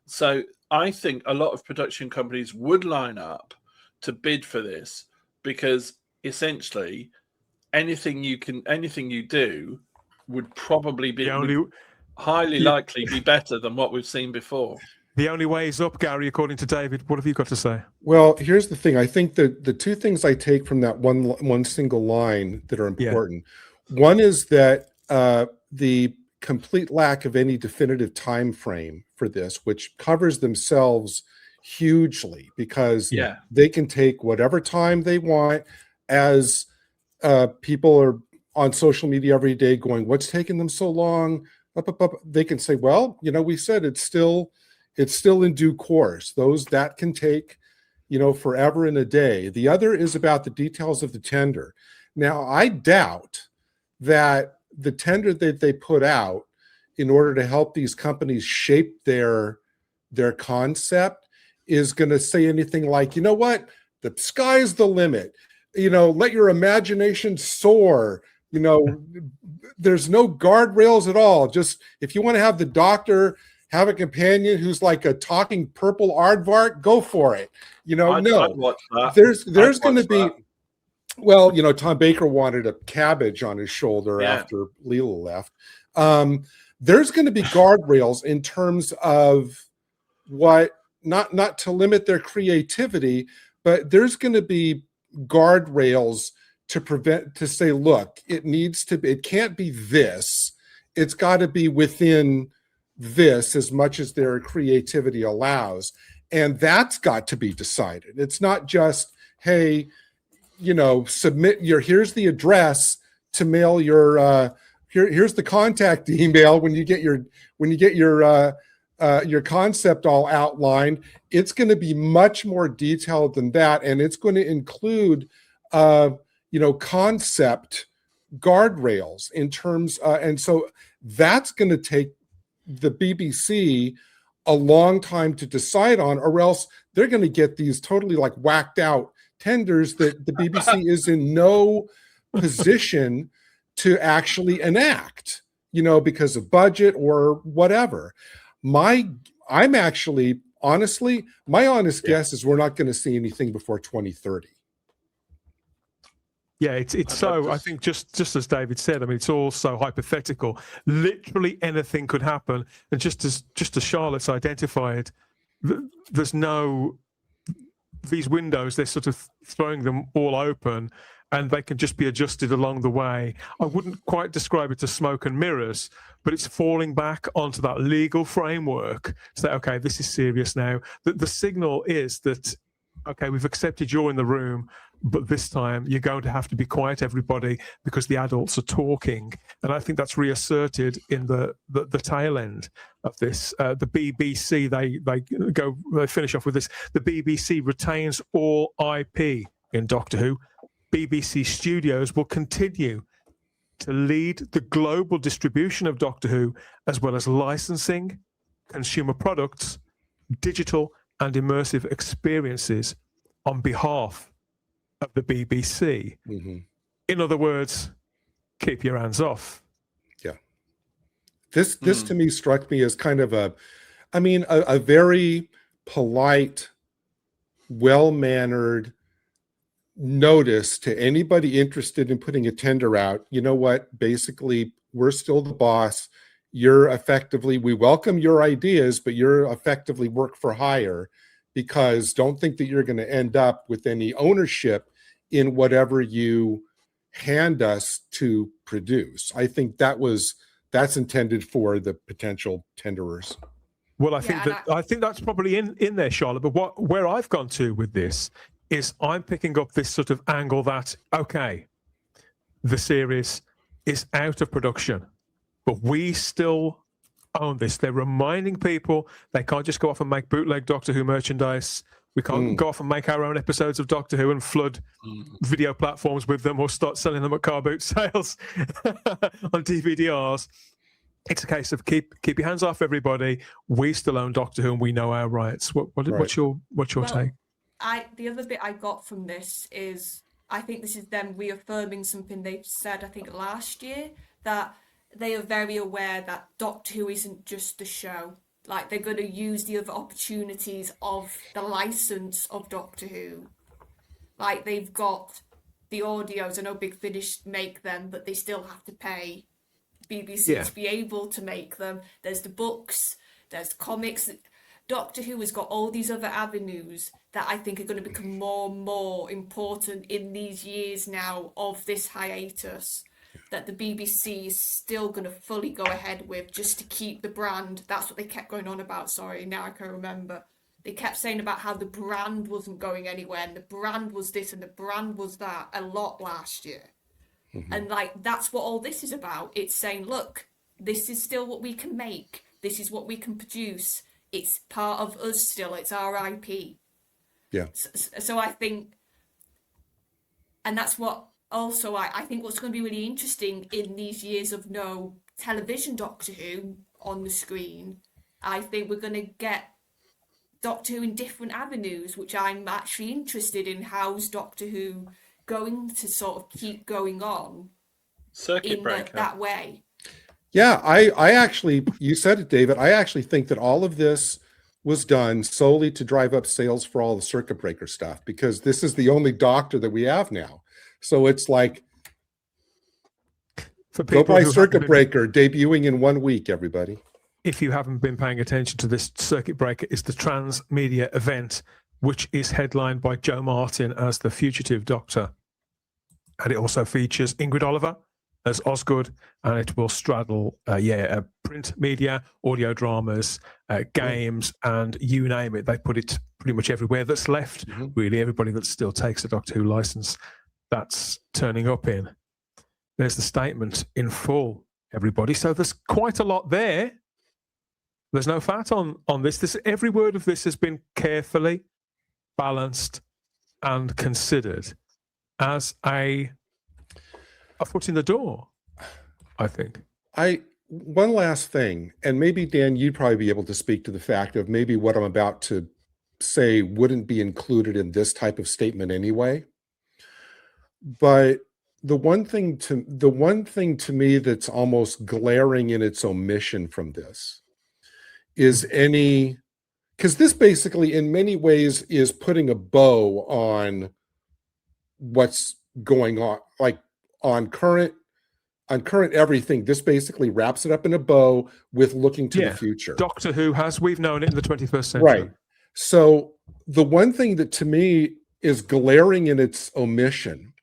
Speaker 4: So I think a lot of production companies would line up to bid for this, because essentially anything you do would probably be highly likely be better than what we've seen before.
Speaker 1: The only way is up, Gary, according to David. What have you got to say?
Speaker 3: Well, here's the thing. I think that the two things I take from that one single line that are important. Yeah. One is that the complete lack of any definitive time frame for this, which covers themselves hugely, because they can take whatever time they want, as people are on social media every day going, what's taking them so long? They can say, well, we said it's still in due course. That can take, forever and a day. The other is about the details of the tender. Now, I doubt that the tender that they put out in order to help these companies shape their concept is going to say anything like, you know what, the sky's the limit. Let your imagination soar. There's no guardrails at all. Just if you want to have the Doctor have a companion who's like a talking purple aardvark, go for it. No. There's going to be, well, Tom Baker wanted a cabbage on his shoulder after Leela left. There's going to be guardrails in terms of what, not to limit their creativity, but there's going to be guardrails to say, look, it can't be this. It's got to be within this as much as their creativity allows. And that's got to be decided. It's not just, hey, submit here's the address to mail your, here's the contact email when you get your concept all outlined. It's going to be much more detailed than that. And it's going to include, concept guardrails in terms, and so that's going to take the BBC a long time to decide on, or else they're going to get these totally whacked out tenders that the BBC is in no position to actually enact, because of budget or whatever. I'm actually, honestly, my honest guess is we're not going to see anything before 2030.
Speaker 1: Yeah, it's so, I think just as David said, I mean, it's all so hypothetical. Literally anything could happen. And just as Charlotte's identified, there's no, these windows, they're sort of throwing them all open and they can just be adjusted along the way. I wouldn't quite describe it as smoke and mirrors, but it's falling back onto that legal framework to say, okay, this is serious now. The signal is that, okay, we've accepted you're in the room, but this time you're going to have to be quiet, everybody, because the adults are talking. And I think that's reasserted in the tail end of this. The BBC, they finish off with this. The BBC retains all IP in Doctor Who. BBC Studios will continue to lead the global distribution of Doctor Who, as well as licensing, consumer products, digital and immersive experiences on behalf of the BBC.
Speaker 3: Mm-hmm.
Speaker 1: In other words, keep your hands off.
Speaker 3: Yeah. This to me struck me as kind of a very polite, well-mannered notice to anybody interested in putting a tender out. You know what? Basically, we're still the boss. You're effectively, we welcome your ideas, but you're effectively work for hire, because don't think that you're going to end up with any ownership in whatever you hand us to produce. I think that's intended for the potential tenderers.
Speaker 1: Well, I think that's probably in there, Charlotte. But where I've gone to with this is I'm picking up this sort of angle that, okay, the series is out of production, but we still own this. They're reminding people they can't just go off and make bootleg Doctor Who merchandise. We can't go off and make our own episodes of Doctor Who and flood video platforms with them or start selling them at car boot sales on DVDRs. It's a case of keep your hands off, everybody. We still own Doctor Who and we know our rights. What's your take?
Speaker 2: The other bit I got from this is, I think this is them reaffirming something they've said, I think last year, that they are very aware that Doctor Who isn't just a show. Like, they're going to use the other opportunities of the license of Doctor Who. Like, they've got the audios. I know Big Finish make them, but they still have to pay BBC to be able to make them. There's the books, there's comics. Doctor Who has got all these other avenues that I think are going to become more and more important in these years now of this hiatus, that the BBC is still going to fully go ahead with, just to keep the brand. That's what they kept going on about. Sorry, now I can remember. They kept saying about how the brand wasn't going anywhere, and the brand was this and the brand was that a lot last year. Mm-hmm. And like, that's what all this is about. It's saying, look, this is still what we can make. This is what we can produce. It's part of us still. It's our IP.
Speaker 3: Yeah.
Speaker 2: So I think, and that's what also I think what's going to be really interesting in these years of no television Doctor Who on the screen, I think we're going to get Doctor Who in different avenues, which I'm actually interested in. How's Doctor Who going to sort of keep going on
Speaker 4: circuit breaker
Speaker 2: that way?
Speaker 3: Yeah, I actually, you said it, David. I actually think that all of this was done solely to drive up sales for all the circuit breaker stuff, because this is the only Doctor that we have now. So it's like, go buy Circuit Breaker, debuting in 1 week, everybody.
Speaker 1: If you haven't been paying attention to this, Circuit Breaker is the transmedia event, which is headlined by Joe Martin as the fugitive Doctor. And it also features Ingrid Oliver as Osgood, and it will straddle print media, audio dramas, games, and you name it. They put it pretty much everywhere that's left. Really, everybody that still takes a Doctor Who license, that's turning up in. There's the statement in full, everybody. So there's quite a lot there. There's no fat on this. Every word of this has been carefully balanced and considered as a foot in the door, I think.
Speaker 3: One last thing, and maybe Dan, you'd probably be able to speak to the fact of maybe what I'm about to say wouldn't be included in this type of statement anyway. But the one thing to me that's almost glaring in its omission from this is because this basically in many ways is putting a bow on what's going on, like on current everything. This basically wraps it up in a bow with looking to the future.
Speaker 1: Doctor Who, as we've known it in the 21st century.
Speaker 3: Right. So the one thing that to me is glaring in its omission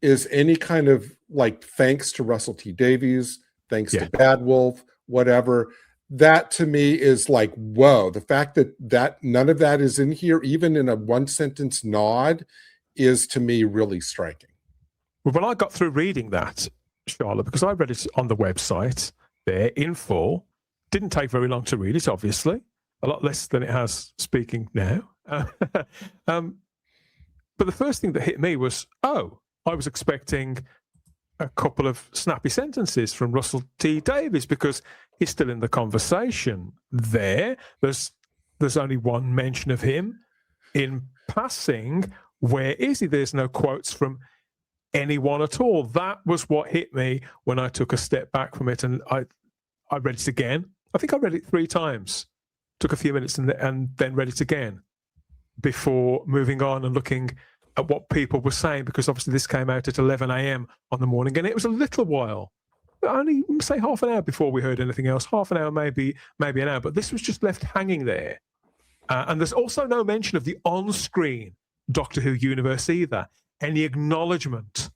Speaker 3: is any kind of like thanks to Russell T Davies, thanks to Bad Wolf, whatever. That to me is like, whoa, the fact that none of that is in here, even in a one sentence nod, is to me really striking.
Speaker 1: Well, when I got through reading that, Charlotte, because I read it on the website there in full, didn't take very long to read it, obviously, a lot less than it has speaking now. But the first thing that hit me was, I was expecting a couple of snappy sentences from Russell T Davies because he's still in the conversation there. There's only one mention of him in passing. Where is he? There's no quotes from anyone at all. That was what hit me when I took a step back from it, and I read it again. I think I read it 3 times. Took a few minutes and then read it again before moving on and looking at what people were saying, because obviously this came out at 11 a.m. on the morning, and it was a little while, only say half an hour before we heard anything else. Half an hour, maybe an hour, but this was just left hanging there. And there's also no mention of the on-screen Doctor Who universe either. Any acknowledgement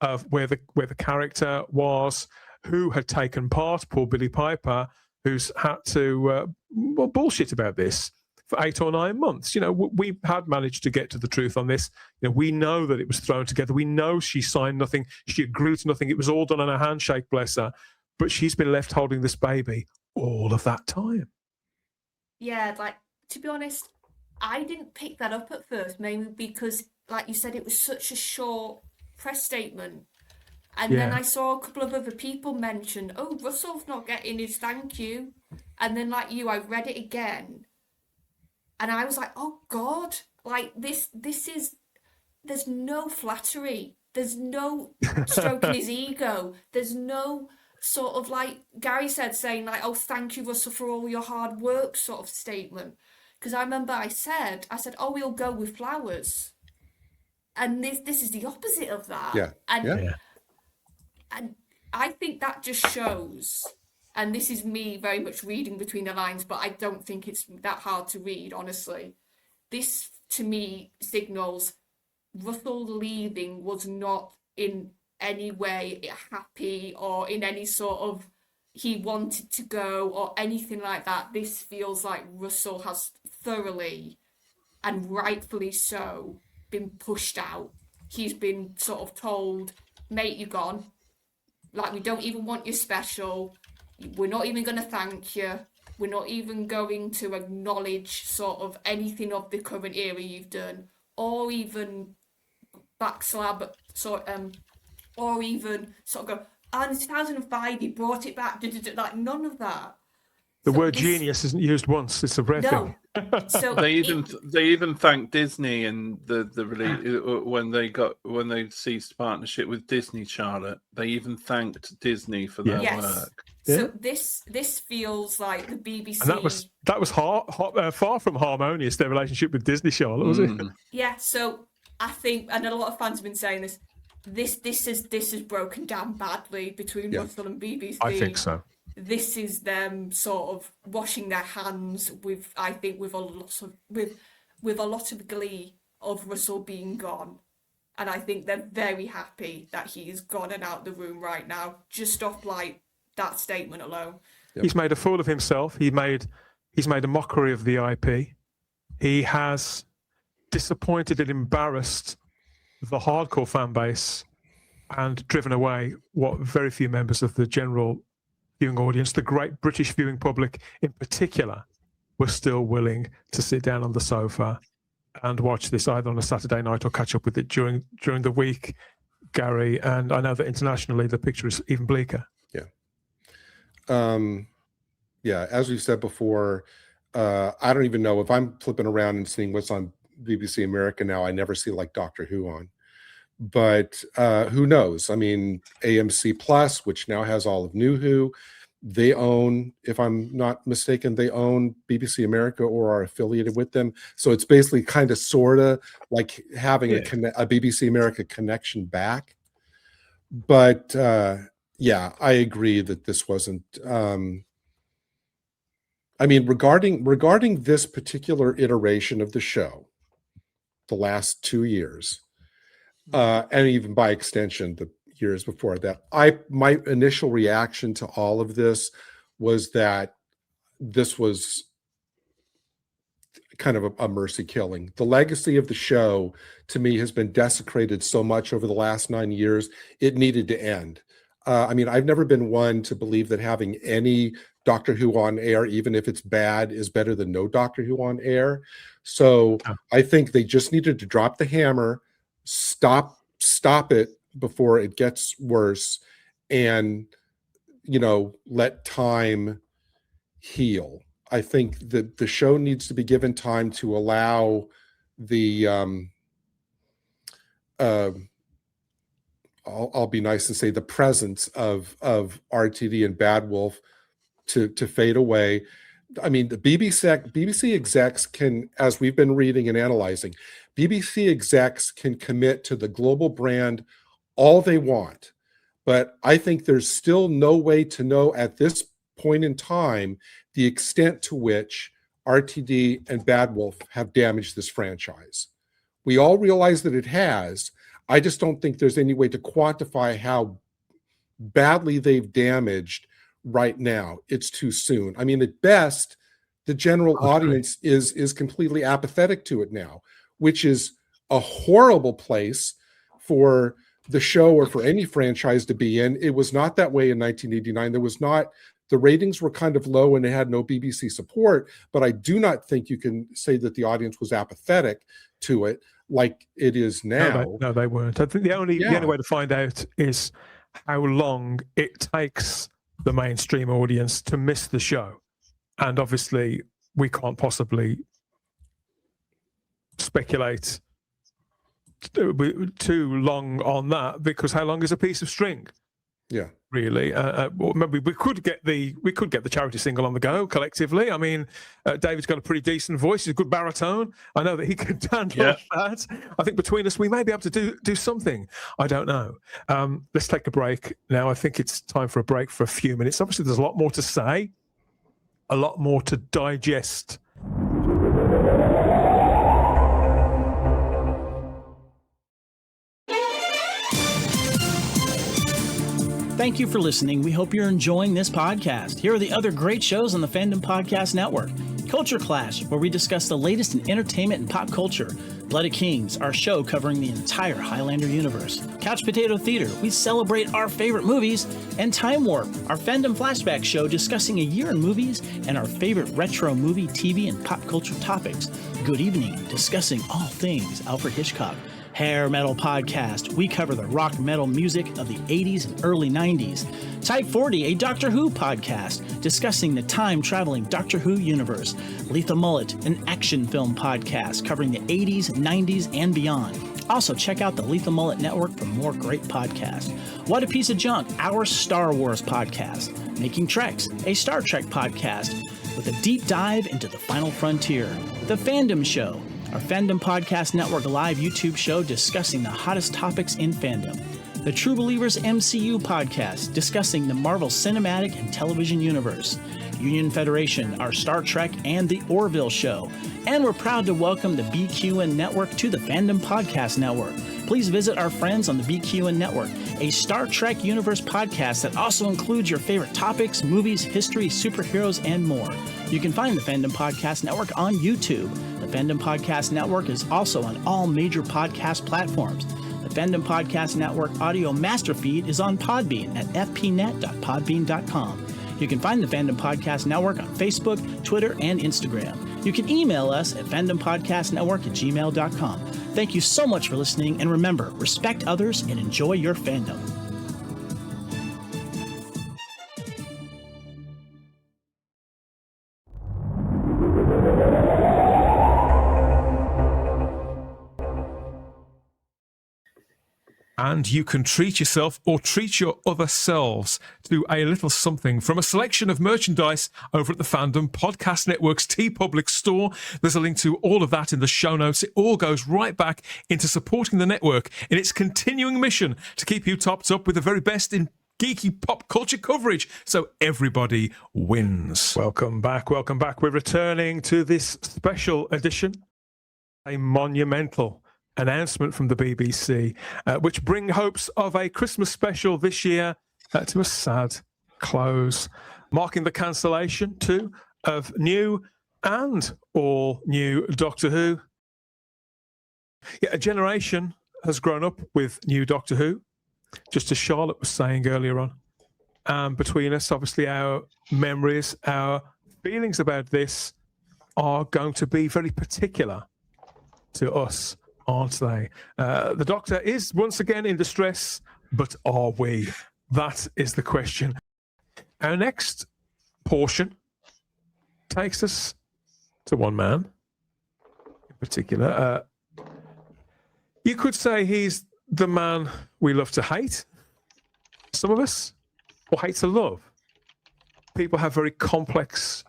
Speaker 1: of where the character was, who had taken part, poor Billy Piper, who's had to bullshit about this for 8 or 9 months. You know, we had managed to get to the truth on this. You know, we know that it was thrown together. We know she signed nothing. She agreed to nothing. It was all done on a handshake, bless her. But she's been left holding this baby all of that time.
Speaker 2: Yeah, like, to be honest, I didn't pick that up at first, mainly because, like you said, it was such a short press statement. And then I saw a couple of other people mention, Russell's not getting his thank you. And then, like you, I read it again. And I was like, oh, God, like this is, there's no flattery. There's no stroking his ego. There's no sort of, like Gary said, saying like, oh, thank you, Russell, for all your hard work sort of statement. Because I remember I said, oh, we'll go with flowers. And this is the opposite of that.
Speaker 3: Yeah.
Speaker 2: And I think that just shows, and this is me very much reading between the lines, but I don't think it's that hard to read, honestly. This, to me, signals Russell leaving was not in any way happy or in any sort of he wanted to go or anything like that. This feels like Russell has thoroughly and rightfully so been pushed out. He's been sort of told, mate, you're gone. Like, we don't even want you special. We're not even going to thank you. We're not even going to acknowledge sort of anything of the current era you've done, or even backslab, or even sort of go, in 2005 he brought it back. Like, none of that.
Speaker 1: The word genius isn't used once. It's a rare thing.
Speaker 2: So
Speaker 4: they even thanked Disney and the release when they ceased partnership with Disney. Charlotte, they even thanked Disney for their work.
Speaker 2: So this feels like the BBC,
Speaker 1: and that was far from harmonious, their relationship with Disney, Charlotte, was it?
Speaker 2: Yeah. So I think, and a lot of fans have been saying this is broken down badly between Russell and BBC.
Speaker 1: I think so.
Speaker 2: This is them sort of washing their hands with, I think, with a lot of glee of Russell being gone, and I think they're very happy that he is gone and out the room right now, just off like that statement alone.
Speaker 3: Yep.
Speaker 1: He's made a fool of himself. He's made a mockery of the IP. He has disappointed and embarrassed the hardcore fan base and driven away what very few members of the general viewing audience, the great British viewing public in particular, were still willing to sit down on the sofa and watch this either on a Saturday night or catch up with it during the week, Gary. And I know that internationally the picture is even bleaker.
Speaker 3: As we've said before, I don't even know if I'm flipping around and seeing what's on BBC America now. I never see like Doctor Who on, but who knows? I mean, AMC Plus, which now has all of New Who, they own, if I'm not mistaken, they own BBC America or are affiliated with them. So it's basically kind of sort of like having a BBC America connection back. But yeah, I agree that this wasn't. I mean, regarding this particular iteration of the show, the last 2 years, and even by extension, the years before that, my initial reaction to all of this was that this was kind of a mercy killing. The legacy of the show, to me, has been desecrated so much over the last 9 years. It needed to end. I mean, I've never been one to believe that having any Doctor Who on air, even if it's bad, is better than no Doctor Who on air. So I think they just needed to drop the hammer, stop it before it gets worse, and, you know, let time heal. I think that the show needs to be given time to allow the I'll be nice and say the presence of RTD and Bad Wolf to fade away. I mean, the BBC execs can, as we've been reading and analyzing, BBC execs can commit to the global brand all they want, but I think there's still no way to know at this point in time the extent to which RTD and Bad Wolf have damaged this franchise. We all realize that it has. I just don't think there's any way to quantify how badly they've damaged right now. It's too soon. I mean, at best, the general audience is completely apathetic to it now, which is a horrible place for the show or for any franchise to be in. It was not that way in 1989. There was not, the ratings were kind of low and it had no BBC support, but I do not think you can say that the audience was apathetic to it like it is now.
Speaker 1: No, they weren't. I think the only way to find out is how long it takes the mainstream audience to miss the show. And obviously, we can't possibly speculate too long on that, because how long is a piece of string? Yeah, really. Maybe we could get the charity single on the go collectively. I mean, David's got a pretty decent voice. He's a good baritone. I know that he could handle that. I think between us, we may be able to do something. I don't know. Let's take a break now. I think it's time for a break for a few minutes. Obviously, there's a lot more to say, a lot more to digest.
Speaker 5: Thank you for listening. We hope you're enjoying this podcast. Here are the other great shows on the Fandom Podcast Network. Culture Clash, where we discuss the latest in entertainment and pop culture. Blooded Kings, our show covering the entire Highlander universe. Couch Potato Theater, we celebrate our favorite movies. And Time Warp, our Fandom Flashback show discussing a year in movies and our favorite retro movie, TV, and pop culture topics. Good Evening, discussing all things Alfred Hitchcock. Hair Metal Podcast, we cover the rock metal music of the 80s and early 90s. Type 40, a Doctor Who podcast, discussing the time-traveling Doctor Who universe. Lethal Mullet, an action film podcast covering the 80s, 90s, and beyond. Also, check out the Lethal Mullet Network for more great podcasts. What a Piece of Junk, our Star Wars podcast. Making Treks, a Star Trek podcast with a deep dive into the final frontier. The Fandom Show, our Fandom Podcast Network live YouTube show discussing the hottest topics in fandom. The True Believers MCU podcast, discussing the Marvel Cinematic and Television Universe. Union Federation, our Star Trek and the Orville show. And we're proud to welcome the BQN Network to the Fandom Podcast Network. Please visit our friends on the BQN Network, a Star Trek Universe podcast that also includes your favorite topics, movies, history, superheroes, and more. You can find the Fandom Podcast Network on YouTube. The Fandom Podcast Network is also on all major podcast platforms. The Fandom Podcast Network audio master feed is on Podbean at fpnet.podbean.com. You can find the Fandom Podcast Network on Facebook, Twitter, and Instagram. You can email us at fandompodcastnetwork@gmail.com. Thank you so much for listening, and remember, respect others and enjoy your fandom.
Speaker 1: And you can treat yourself or treat your other selves to a little something from a selection of merchandise over at the Fandom Podcast Network's TeePublic store. There's a link to all of that in the show notes. It all goes right back into supporting the network in its continuing mission to keep you topped up with the very best in geeky pop culture coverage, so everybody wins. Welcome back. Welcome back. We're returning to this special edition, a monumental announcement from the BBC, which bring hopes of a Christmas special this year to a sad close, marking the cancellation too of new and all new Doctor Who. Yeah, a generation has grown up with new Doctor Who, just as Charlotte was saying earlier on. Between us, obviously, our memories, our feelings about this are going to be very particular to us, aren't they? The Doctor is once again in distress, but are we? That is the question. Our next portion takes us to one man in particular. You could say he's the man we love to hate, some of us, or hate to love. People have very complex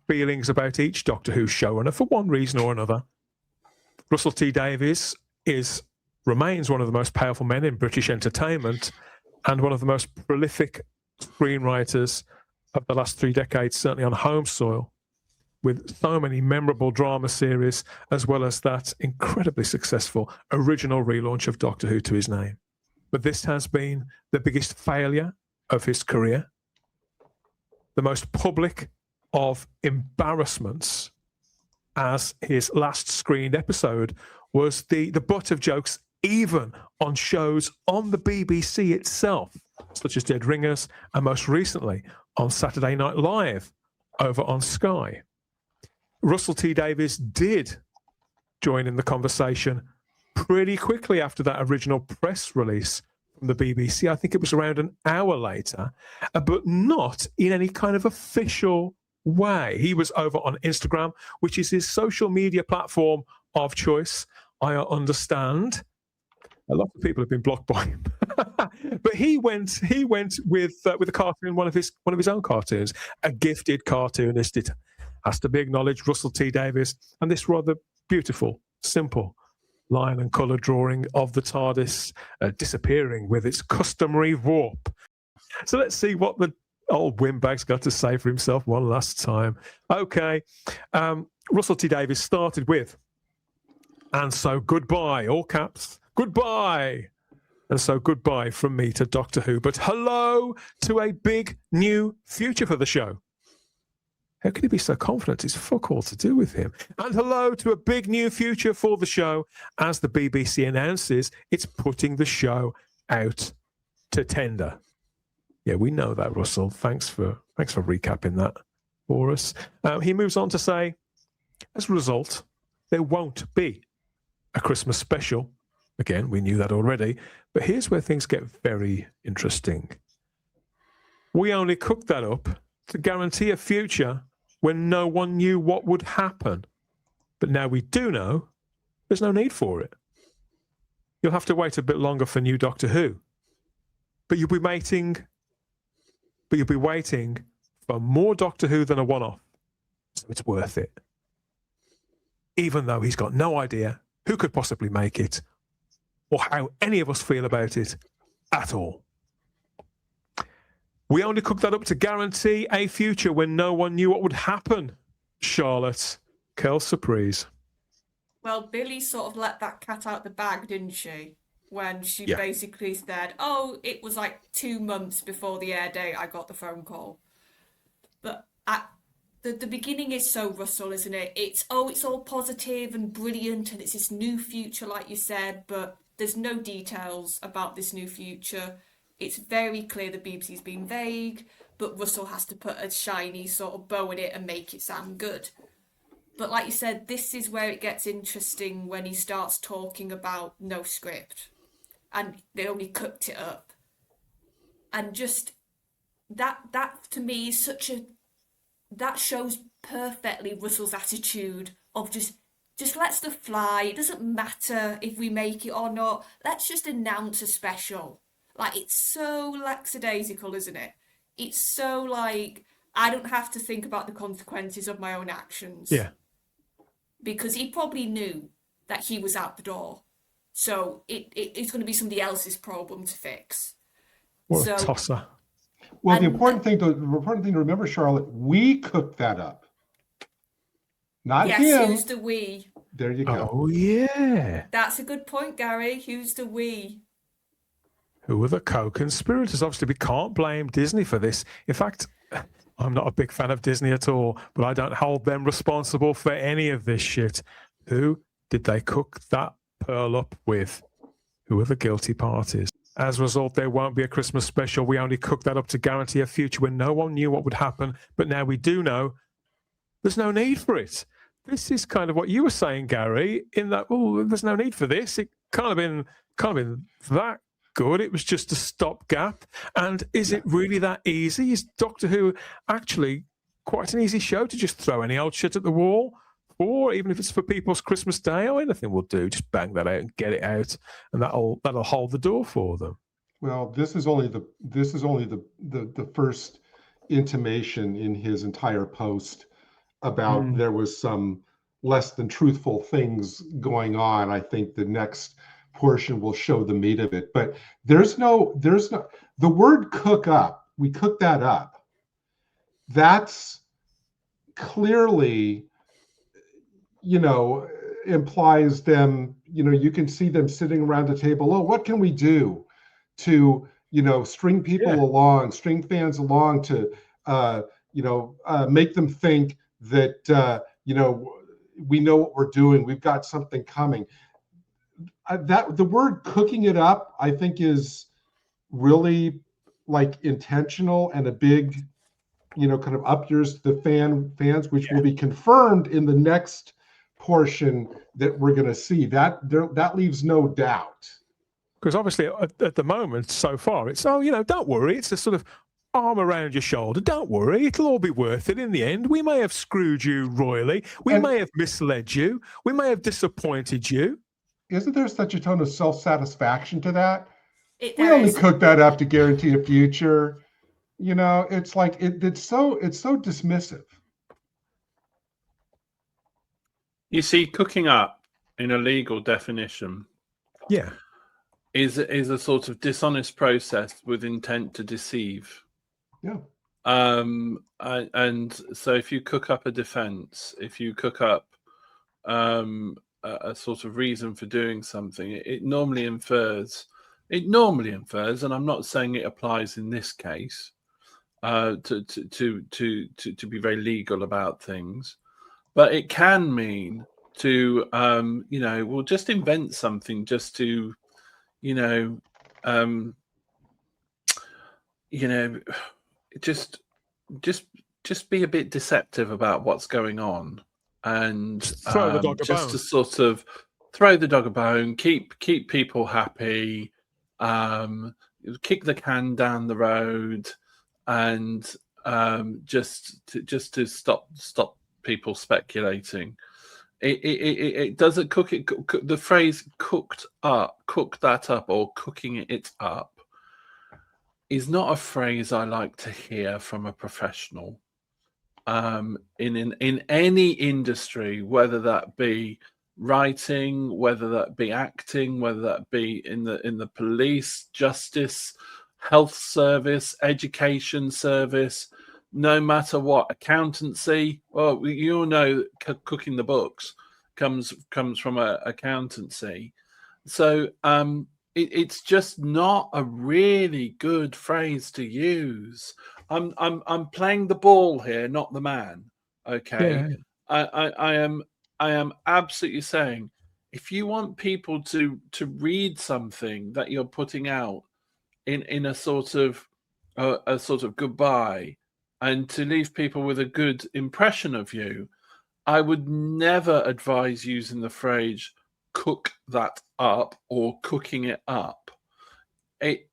Speaker 1: feelings about each Doctor Who showrunner for one reason or another. Russell T Davies remains one of the most powerful men in British entertainment and one of the most prolific screenwriters of the last 3 decades, certainly on home soil, with so many memorable drama series, as well as that incredibly successful original relaunch of Doctor Who to his name. But this has been the biggest failure of his career, the most public of embarrassments, as his last screened episode was the butt of jokes even on shows on the BBC itself, such as Dead Ringers, and most recently on Saturday Night Live over on Sky. Russell T Davies did join in the conversation pretty quickly after that original press release from the BBC. I think it was around an hour later, but not in any kind of official way. He was over on Instagram, which is his social media platform of choice. I understand a lot of people have been blocked by him, but he went with a cartoon, one of his own cartoons, a gifted cartoonist. It has to be acknowledged, Russell T Davies, and this rather beautiful, simple line and colour drawing of the TARDIS disappearing with its customary warp. So let's see what the old windbag's got to say for himself one last time. Okay, Russell T Davies started with, and so goodbye, all caps, goodbye. And so goodbye from me to Doctor Who, but hello to a big new future for the show. How can he be so confident? It's fuck all to do with him. And hello to a big new future for the show as the BBC announces it's putting the show out to tender. Yeah, we know that, Russell. Thanks for recapping that for us. He moves on to say, as a result, there won't be a Christmas special. Again, we knew that already. But here's where things get very interesting. We only cooked that up to guarantee a future when no one knew what would happen. But now we do know, there's no need for it. You'll have to wait a bit longer for new Doctor Who. But you'll be waiting for more Doctor Who than a one-off. So it's worth it. Even though he's got no idea who could possibly make it or how any of us feel about it at all. We only cooked that up to guarantee a future when no one knew what would happen. Charlotte, quelle surprise.
Speaker 2: Well, Billy sort of let that cat out the bag, didn't she? When she basically said, oh, it was like 2 months before the air date I got the phone call. But the beginning is so Russell, isn't it? It's all positive and brilliant and it's this new future, like you said, but there's no details about this new future. It's very clear the BBC's been vague, but Russell has to put a shiny sort of bow in it and make it sound good. But like you said, this is where it gets interesting when he starts talking about no script. And they only cooked it up. And just that to me is that shows perfectly Russell's attitude of just just let stuff fly. It doesn't matter if we make it or not. Let's just announce a special. Like, it's so lackadaisical, isn't it? It's so like, I don't have to think about the consequences of my own actions.
Speaker 1: Yeah.
Speaker 2: Because he probably knew that he was out the door. So it's going to be somebody else's problem to fix.
Speaker 1: What a tosser.
Speaker 6: Well, the important thing to remember, Charlotte, we cooked that up. Not
Speaker 2: yes,
Speaker 6: him.
Speaker 2: who's the we?
Speaker 6: There you go.
Speaker 1: Oh, yeah.
Speaker 2: That's a good point, Gary. Who's the we?
Speaker 1: Who are the co-conspirators? Obviously, we can't blame Disney for this. In fact, I'm not a big fan of Disney at all, but I don't hold them responsible for any of this shit. Who did they cook that pearl up with? Who are the guilty parties? As a result, there won't be a Christmas special. We only cooked that up to guarantee a future when no one knew what would happen. But now we do know there's no need for it. This is kind of what you were saying, Gary, in that, oh, there's no need for this. It can't have been that good. It was just a stopgap. And is it really that easy? Is Doctor Who actually quite an easy show to just throw any old shit at the wall? Or even if it's for people's Christmas Day, or anything will do. Just bang that out and get it out, and that'll hold the door for them.
Speaker 6: Well, this is only the first intimation in his entire post about there was some less than truthful things going on. I think the next portion will show the meat of it. But there's no the word cook up. We cook that up. That's clearly, implies them, you can see them sitting around a table. Oh, what can we do to, string people along, string fans along to, make them think that, we know what we're doing. We've got something coming. That the word cooking it up, I think, is really like intentional and a big, kind of up yours the fans, which will be confirmed in the next portion that we're going to see. That leaves no doubt.
Speaker 1: Because obviously at the moment, so far, it's, don't worry. It's a sort of arm around your shoulder. Don't worry. It'll all be worth it in the end. We may have screwed you royally. We may have misled you. We may have disappointed you.
Speaker 6: Isn't there such a tone of self-satisfaction to that? We only cooked that up to guarantee a future. It's like it's so dismissive.
Speaker 4: You see, cooking up in a legal definition, is a sort of dishonest process with intent to deceive.
Speaker 6: Yeah.
Speaker 4: And so if you cook up a defense, if you cook up a sort of reason for doing something, it normally infers, and I'm not saying it applies in this case, to be very legal about things, but it can mean to we'll just invent something just to just be a bit deceptive about what's going on, and
Speaker 1: throw the dog a bone.
Speaker 4: to sort of throw the dog a bone, keep people happy, kick the can down the road, and just to stop people speculating. It doesn't cook it. The phrase "cooked up," "cook that up," or "cooking it up" is not a phrase I like to hear from a professional. In any industry, whether that be writing, whether that be acting, whether that be in the police, justice, health service, education service, no matter what, accountancy. Well, you all know cooking the books comes from a accountancy. So it's just not a really good phrase to use. I'm playing the ball here, not the man. Okay, yeah. I am absolutely saying, if you want people to read something that you're putting out in a sort of goodbye, and to leave people with a good impression of you, I would never advise using the phrase "cook that up" or "cooking it up." It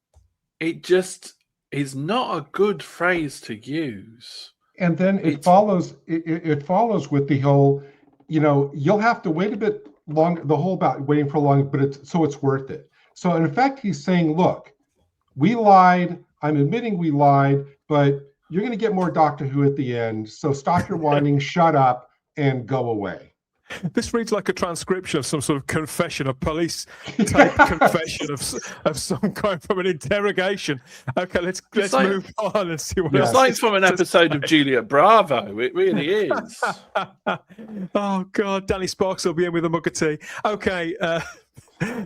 Speaker 4: just is not a good phrase to use.
Speaker 6: And then it follows with the whole you'll have to wait a bit long, the whole about waiting for long, but it's worth it. So in effect, he's saying, look, we lied. I'm admitting we lied, but you're going to get more Doctor Who at the end. So stop your whining, shut up, and go away.
Speaker 1: This reads like a transcription of some sort of confession, a police tape confession of some kind from an interrogation. Okay, let's
Speaker 4: like,
Speaker 1: move on and see what
Speaker 4: it's
Speaker 1: else.
Speaker 4: like from an episode of Juliet Bravo. It really is.
Speaker 1: Oh God, Danny Sparks will be in with a mug of tea. Okay,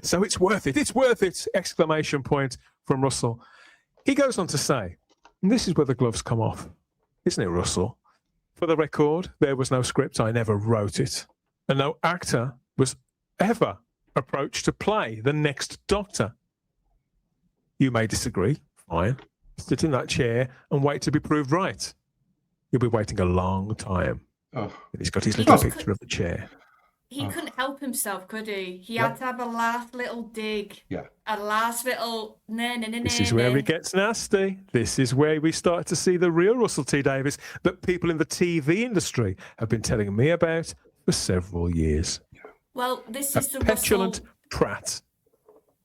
Speaker 1: so it's worth it. It's worth it! Exclamation point from Russell. He goes on to say, and this is where the gloves come off, isn't it, Russell? For the record, there was no script. I never wrote it. And no actor was ever approached to play the next Doctor. You may disagree. Fine. Sit in that chair and wait to be proved right. You'll be waiting a long time.
Speaker 6: Oh.
Speaker 1: And he's got his little picture of the chair.
Speaker 2: He couldn't help himself, could he? He had to have a last little dig.
Speaker 6: Yeah.
Speaker 2: A last little
Speaker 1: This is where it gets nasty. This is where we start to see the real Russell T Davies that people in the TV industry have been telling me about for several years.
Speaker 2: Well, this is the
Speaker 1: petulant
Speaker 2: Russell
Speaker 1: prat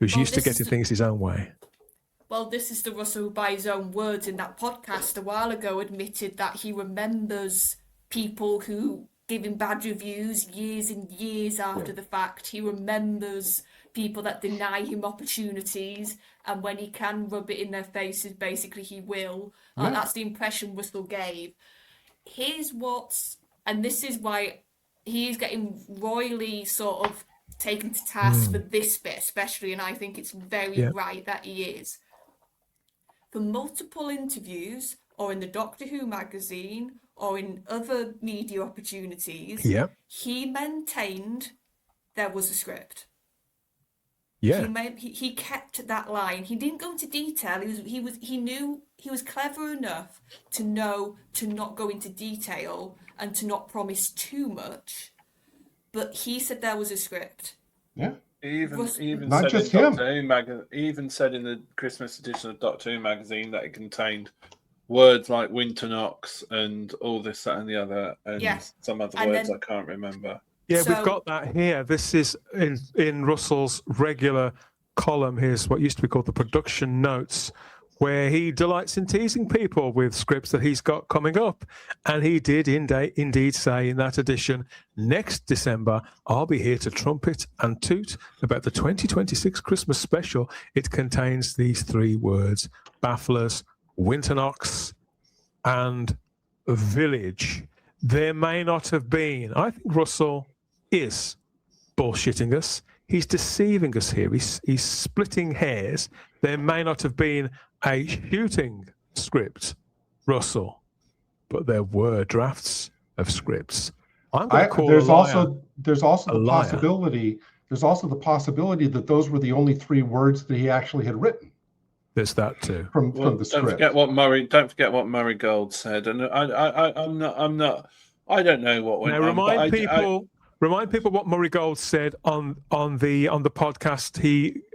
Speaker 1: who's used to getting things his own way.
Speaker 2: Well, this is the Russell, by his own words in that podcast a while ago, admitted that he remembers people who give him bad reviews years and years after the fact. He remembers people that deny him opportunities, and when he can rub it in their faces, basically he will. That's the impression Russell gave. And this is why he's getting royally sort of taken to task for this bit especially, and I think it's very right that he is. For multiple interviews, or in the Doctor Who magazine, or in other media opportunities, he maintained there was a script.
Speaker 1: Yeah.
Speaker 2: He kept that line. He didn't go into detail. He knew he was clever enough to know to not go into detail and to not promise too much. But he said there was a script.
Speaker 6: Yeah.
Speaker 4: Even
Speaker 6: not
Speaker 4: said
Speaker 6: just
Speaker 4: in
Speaker 6: him.
Speaker 4: Doctor Who even said in the Christmas edition of Doctor Who magazine that it contained words like Winternox and all this, that, and the other, and some other words I can't remember.
Speaker 1: Yeah, we've got that here. This is in Russell's regular column. Here's what used to be called the production notes, where he delights in teasing people with scripts that he's got coming up. And he did indeed say in that edition, next December, I'll be here to trumpet and toot about the 2026 Christmas special. It contains these three words: Bafflers, Winternox, and Village. There may not have been. I think Russell is bullshitting us. He's deceiving us here. He's splitting hairs. There may not have been a shooting script, Russell, but there were drafts of scripts. I'm going to call
Speaker 6: there's
Speaker 1: a liar
Speaker 6: also the
Speaker 1: liar.
Speaker 6: possibility. There's also the possibility that those were the only three words that he actually had written.
Speaker 1: There's that too.
Speaker 6: From the script.
Speaker 4: Don't forget what Murray Gold said, and I'm not. I don't know what went on.
Speaker 1: Remind people what Murray Gold said on the podcast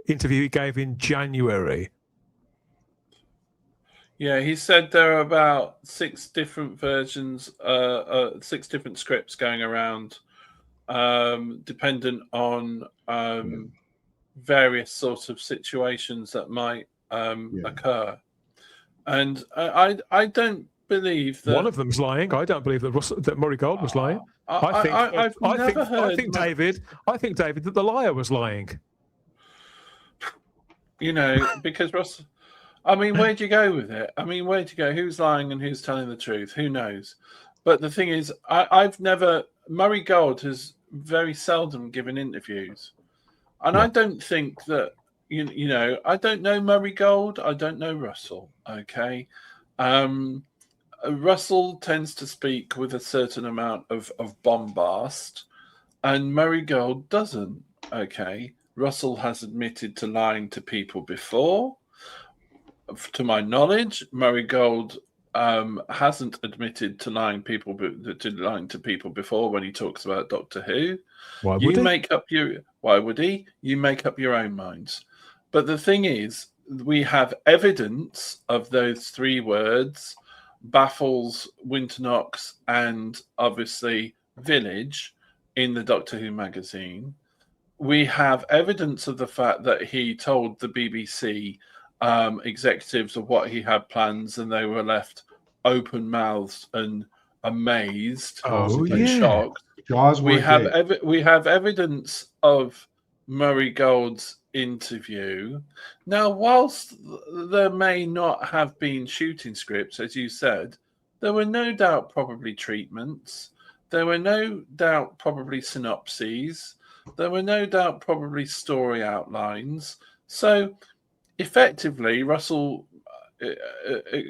Speaker 1: interview he gave in January.
Speaker 4: Yeah, he said there are about 6 different versions, 6 different scripts going around, dependent on various sorts of situations that might occur. And I don't believe that
Speaker 1: one of them's lying. I don't believe that Murray Gold was lying. I think David that the liar was lying.
Speaker 4: Because Russell. I mean, where'd you go with it? I mean, where'd you go? Who's lying and who's telling the truth? Who knows? But the thing is, Murray Gold has very seldom given interviews. And I don't think that, I don't know Murray Gold. I don't know Russell. Okay. Russell tends to speak with a certain amount of bombast, and Murray Gold doesn't. Okay. Russell has admitted to lying to people before. To my knowledge, Murray Gold hasn't admitted to lying to people before when he talks about Doctor Who.
Speaker 1: Why would he?
Speaker 4: You make up your own minds. But the thing is, we have evidence of those 3 words: Baffles, Winternox, and obviously Village, in the Doctor Who magazine. We have evidence of the fact that he told the BBC executives of what he had plans, and they were left open-mouthed and amazed
Speaker 1: Oh,
Speaker 4: and
Speaker 1: yeah.
Speaker 4: shocked.
Speaker 6: Jaws
Speaker 4: We
Speaker 6: weren't
Speaker 4: have
Speaker 6: gay.
Speaker 4: we have evidence of Murray Gold's interview. Now, whilst there may not have been shooting scripts, as you said, there were no doubt probably treatments. There were no doubt probably synopses. There were no doubt probably story outlines. So, effectively, Russell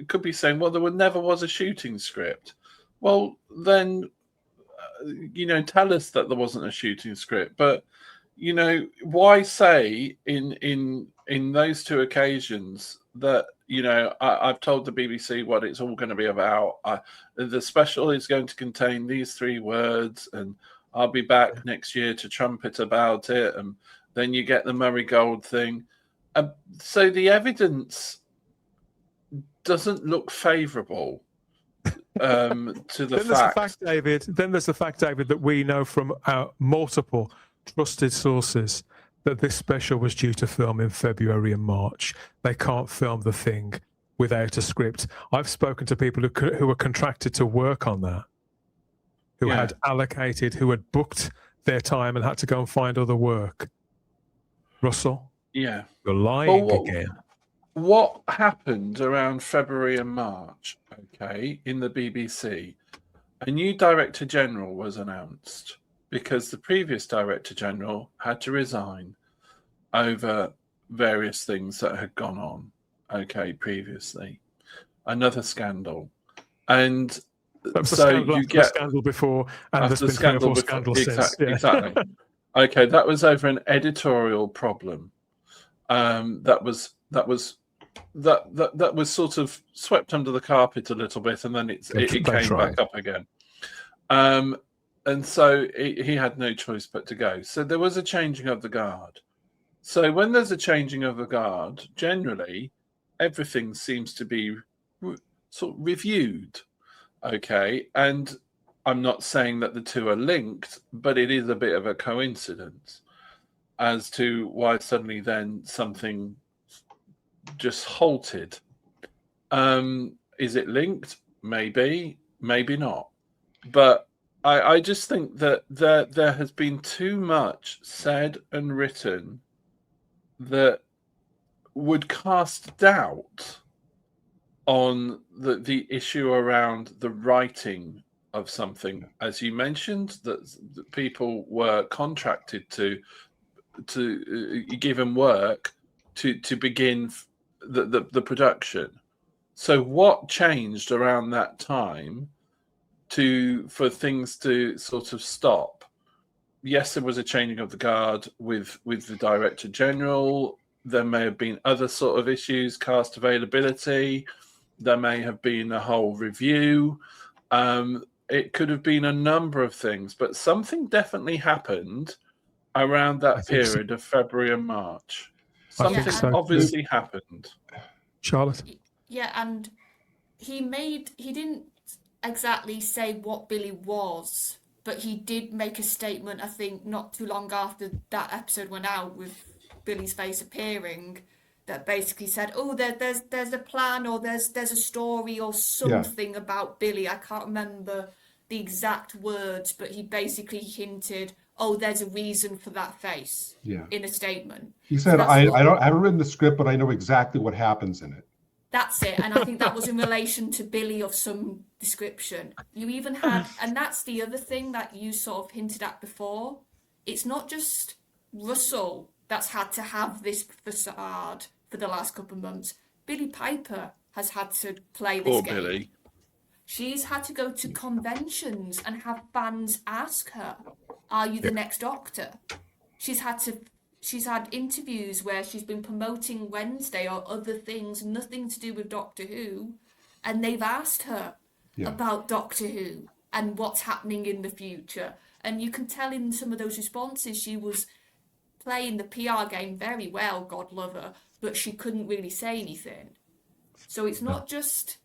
Speaker 4: could be saying, well, there never was a shooting script. Well, then, tell us that there wasn't a shooting script. But, why say in those two occasions that, I've told the BBC what it's all going to be about. The special is going to contain these 3 words, and I'll be back next year to trumpet about it. And then you get the Murray Gold thing. So the evidence doesn't look favourable to the fact.
Speaker 1: Then there's the fact, David, that we know from our multiple trusted sources that this special was due to film in February and March. They can't film the thing without a script. I've spoken to people who were contracted to work on that, who had allocated, who had booked their time and had to go and find other work. Russell,
Speaker 4: you're
Speaker 1: lying again.
Speaker 4: What happened around February and March, in the BBC? A new Director General was announced because the previous Director General had to resign over various things that had gone on, previously. Another scandal. And so you get
Speaker 1: the scandal before, and there's been 3 or 4 scandals since.
Speaker 4: Exactly. That was over an editorial problem. That was sort of swept under the carpet a little bit, and then it came back up again. And so he had no choice but to go. So there was a changing of the guard. So when there's a changing of the guard, generally everything seems to be sort of reviewed. And I'm not saying that the two are linked, but it is a bit of a coincidence as to why suddenly then something just halted. Is it linked? Maybe, maybe not. But I just think that there has been too much said and written that would cast doubt on the issue around the writing of something. As you mentioned, that people were contracted to give them work to begin the production. So what changed around that time for things to sort of stop? Yes, there was a changing of the guard with the Director General. There may have been other sort of issues, cast availability. There may have been a whole review. It could have been a number of things, but something definitely happened around that period of February and March. Something obviously happened.
Speaker 1: Charlotte?
Speaker 2: Yeah, and he didn't exactly say what Billy was, but he did make a statement, I think, not too long after that episode went out with Billy's face appearing, that basically said, oh, there's a plan, or there's a story or something about Billy. I can't remember the exact words, but he basically hinted, oh, there's a reason for that face in a statement.
Speaker 6: He said, I haven't written the script, but I know exactly what happens in it.
Speaker 2: That's it. And I think that was in relation to Billy of some description. You even had, and that's the other thing that you sort of hinted at before. It's not just Russell that's had to have this facade for the last couple of months. Billy Piper has had to play this game.
Speaker 4: Billy.
Speaker 2: She's had to go to conventions and have fans ask her, are you the next Doctor? She's had interviews where she's been promoting Wednesday or other things, nothing to do with Doctor Who, and they've asked her about Doctor Who and what's happening in the future. And you can tell in some of those responses she was playing the PR game very well, God love her, but she couldn't really say anything. So it's not just,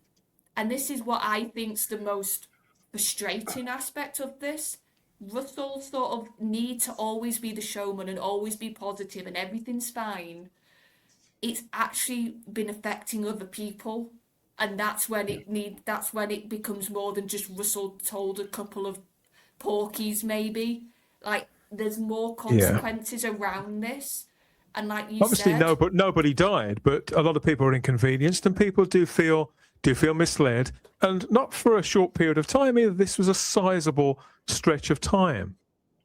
Speaker 2: and this is what I think's the most frustrating aspect of this, Russell sort of need to always be the showman and always be positive and everything's fine. It's actually been affecting other people, and that's when it becomes more than just Russell told a couple of porkies maybe. Like there's more consequences around this, and like you
Speaker 1: Obviously,
Speaker 2: said,
Speaker 1: nobody died, but a lot of people are inconvenienced, and people do feel misled, and not for a short period of time either. This was a sizable stretch of time.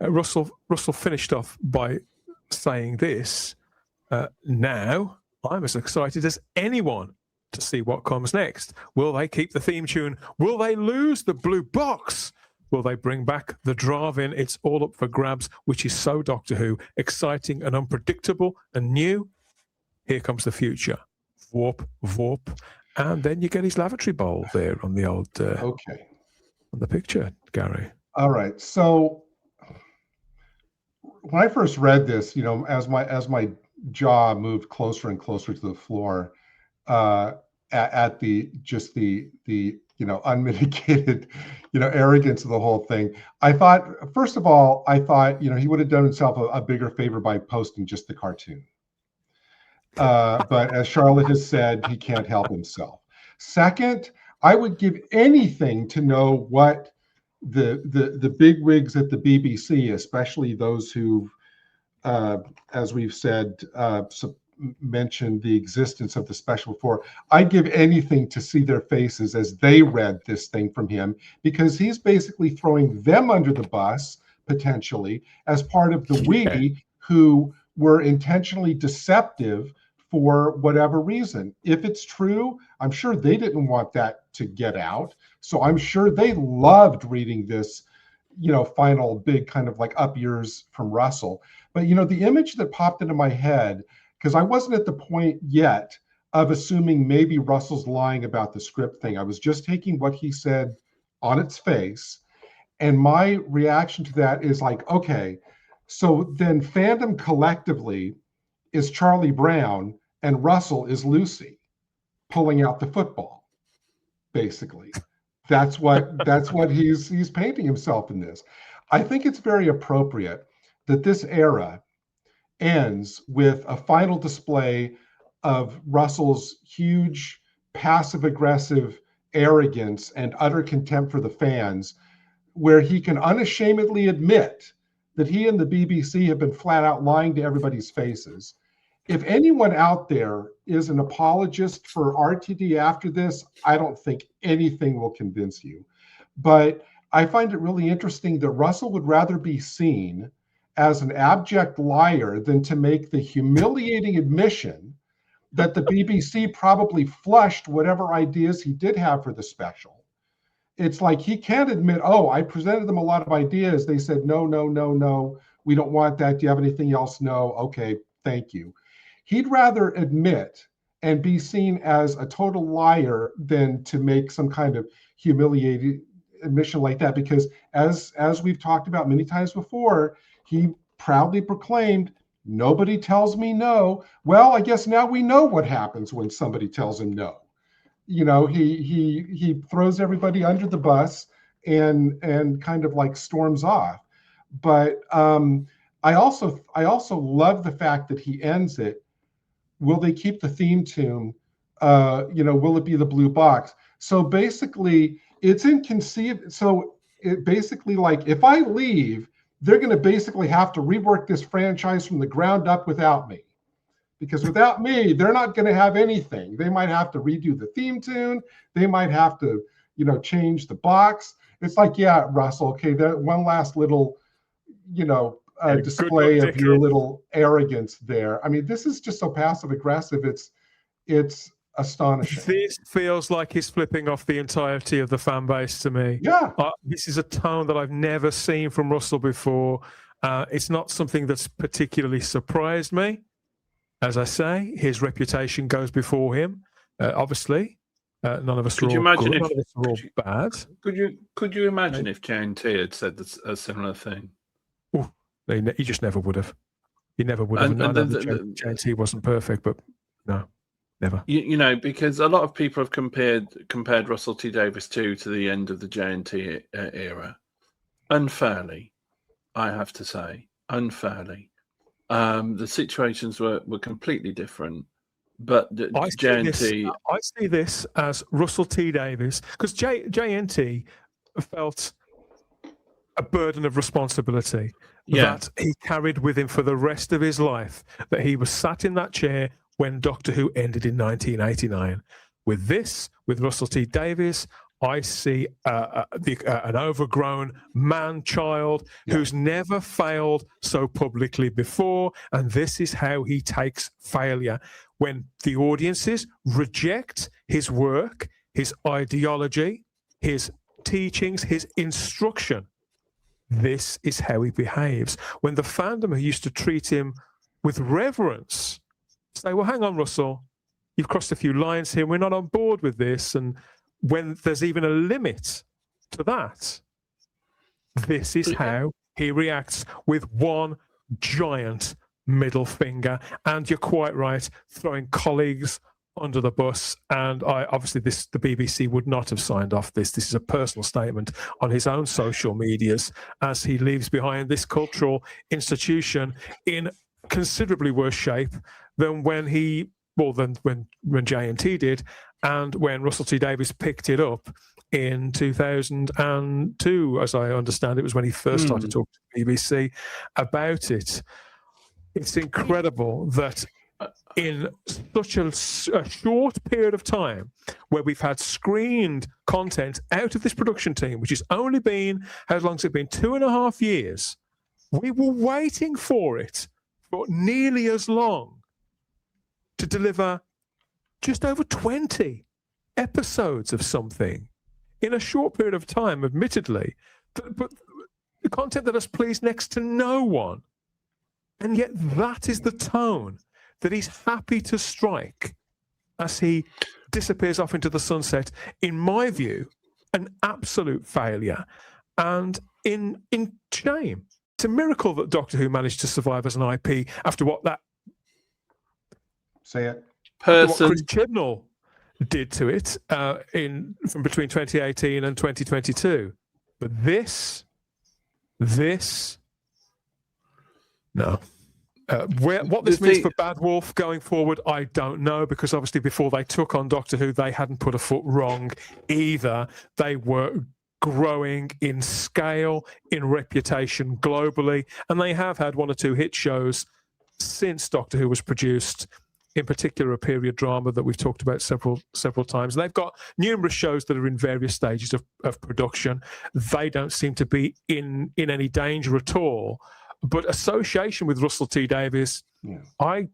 Speaker 1: Russell finished off by saying this. Now I'm as excited as anyone to see what comes next. Will they keep the theme tune? Will they lose the blue box? Will they bring back the drive-in? It's all up for grabs, which is so Doctor Who, exciting and unpredictable and new. Here comes the future. Warp, warp. And then you get his lavatory bowl there on the old
Speaker 6: Okay.
Speaker 1: on the picture, Gary.
Speaker 6: All right. So when I first read this, you know, as my jaw moved closer and closer to the floor, at the you know, unmitigated, you know, arrogance of the whole thing, I thought, first of all, you know, he would have done himself a bigger favor by posting just the cartoon. But as Charlotte has said, he can't help himself. Second, I would give anything to know what the bigwigs at the BBC, especially those who, as we've said, mentioned the existence of the special four. I'd give anything to see their faces as they read this thing from him, because he's basically throwing them under the bus, potentially, as part of the we who were intentionally deceptive for whatever reason. If it's true, I'm sure they didn't want that to get out. So I'm sure they loved reading this, you know, final big kind of like up yours from Russell. But, you know, the image that popped into my head, because I wasn't at the point yet of assuming maybe Russell's lying about the script thing. I was just taking what he said on its face. And my reaction to that is like, okay, so then fandom collectively is Charlie Brown and Russell is Lucy pulling out the football, basically. That's what he's painting himself in this. I think it's very appropriate that this era ends with a final display of Russell's huge passive-aggressive arrogance and utter contempt for the fans, where he can unashamedly admit that he and the BBC have been flat out lying to everybody's faces. If anyone out there is an apologist for RTD after this, I don't think anything will convince you. But I find it really interesting that Russell would rather be seen as an abject liar than to make the humiliating admission that the BBC probably flushed whatever ideas he did have for the special. It's like he can't admit, oh, I presented them a lot of ideas. They said, no, we don't want that. Do you have anything else? No. Okay, thank you. He'd rather admit and be seen as a total liar than to make some kind of humiliating admission like that, because as we've talked about many times before, he proudly proclaimed, nobody tells me no. Well, I guess now we know what happens when somebody tells him no. You know, he throws everybody under the bus and kind of like storms off. But I also love the fact that he ends it. Will they keep the theme tune? You know, will it be the blue box? So basically, it's inconceivable. So it basically, like, if I leave, they're going to basically have to rework this franchise from the ground up without me. Because without me, they're not going to have anything. They might have to redo the theme tune. They might have to, you know, change the box. It's like, yeah, Russell, okay, that one last little, you know, display of your little arrogance there. I mean, this is just so passive aggressive. It's astonishing.
Speaker 1: This feels like he's flipping off the entirety of the fan base to me.
Speaker 6: Yeah.
Speaker 1: This is a tone that I've never seen from Russell before. It's not something that's particularly surprised me. As I say, his reputation goes before him. Obviously, none of us are all good. None of us are all bad.
Speaker 4: Could you imagine if JNT had said a similar thing?
Speaker 1: Ooh, he just never would have. He never would have. I know that JNT wasn't perfect, but no, never.
Speaker 4: You know, because a lot of people have compared Russell T Davies to the end of the JNT era, unfairly. I have to say, unfairly. The situations were completely different. But JNT,
Speaker 1: I see this as Russell T Davies, because JNT felt a burden of responsibility that he carried with him for the rest of his life, that he was sat in that chair when Doctor Who ended in 1989. With Russell T Davies, I see an overgrown man-child who's never failed so publicly before, and this is how he takes failure. When the audiences reject his work, his ideology, his teachings, his instruction, this is how he behaves. When the fandom who used to treat him with reverence say, well, hang on, Russell, you've crossed a few lines here, we're not on board with this, and when there's even a limit to that, this is how he reacts, with one giant middle finger. And you're quite right, throwing colleagues under the bus. And obviously the BBC would not have signed off this. This is a personal statement on his own social medias as he leaves behind this cultural institution in considerably worse shape than when when JNT did, and when Russell T Davies picked it up in 2002, as I understand it was when he first started talking to the BBC about it. It's incredible that in such a short period of time, where we've had screened content out of this production team, which has only been, how long has it been? 2.5 years. We were waiting for it for nearly as long to deliver just over 20 episodes of something in a short period of time, admittedly, but the content that has pleased next to no one. And yet that is the tone that he's happy to strike as he disappears off into the sunset. In my view, an absolute failure and in shame. It's a miracle that Doctor Who managed to survive as an IP after what that
Speaker 4: person
Speaker 1: Chris Chibnall did to it from between 2018 and 2022. But this, no. What this means for Bad Wolf going forward, I don't know, because obviously before they took on Doctor Who, they hadn't put a foot wrong either. They were growing in scale, in reputation globally, and they have had 1 or 2 hit shows since Doctor Who was produced, in particular a period drama that we've talked about several times. And they've got numerous shows that are in various stages of production. They don't seem to be in any danger at all. But association with Russell T Davies, I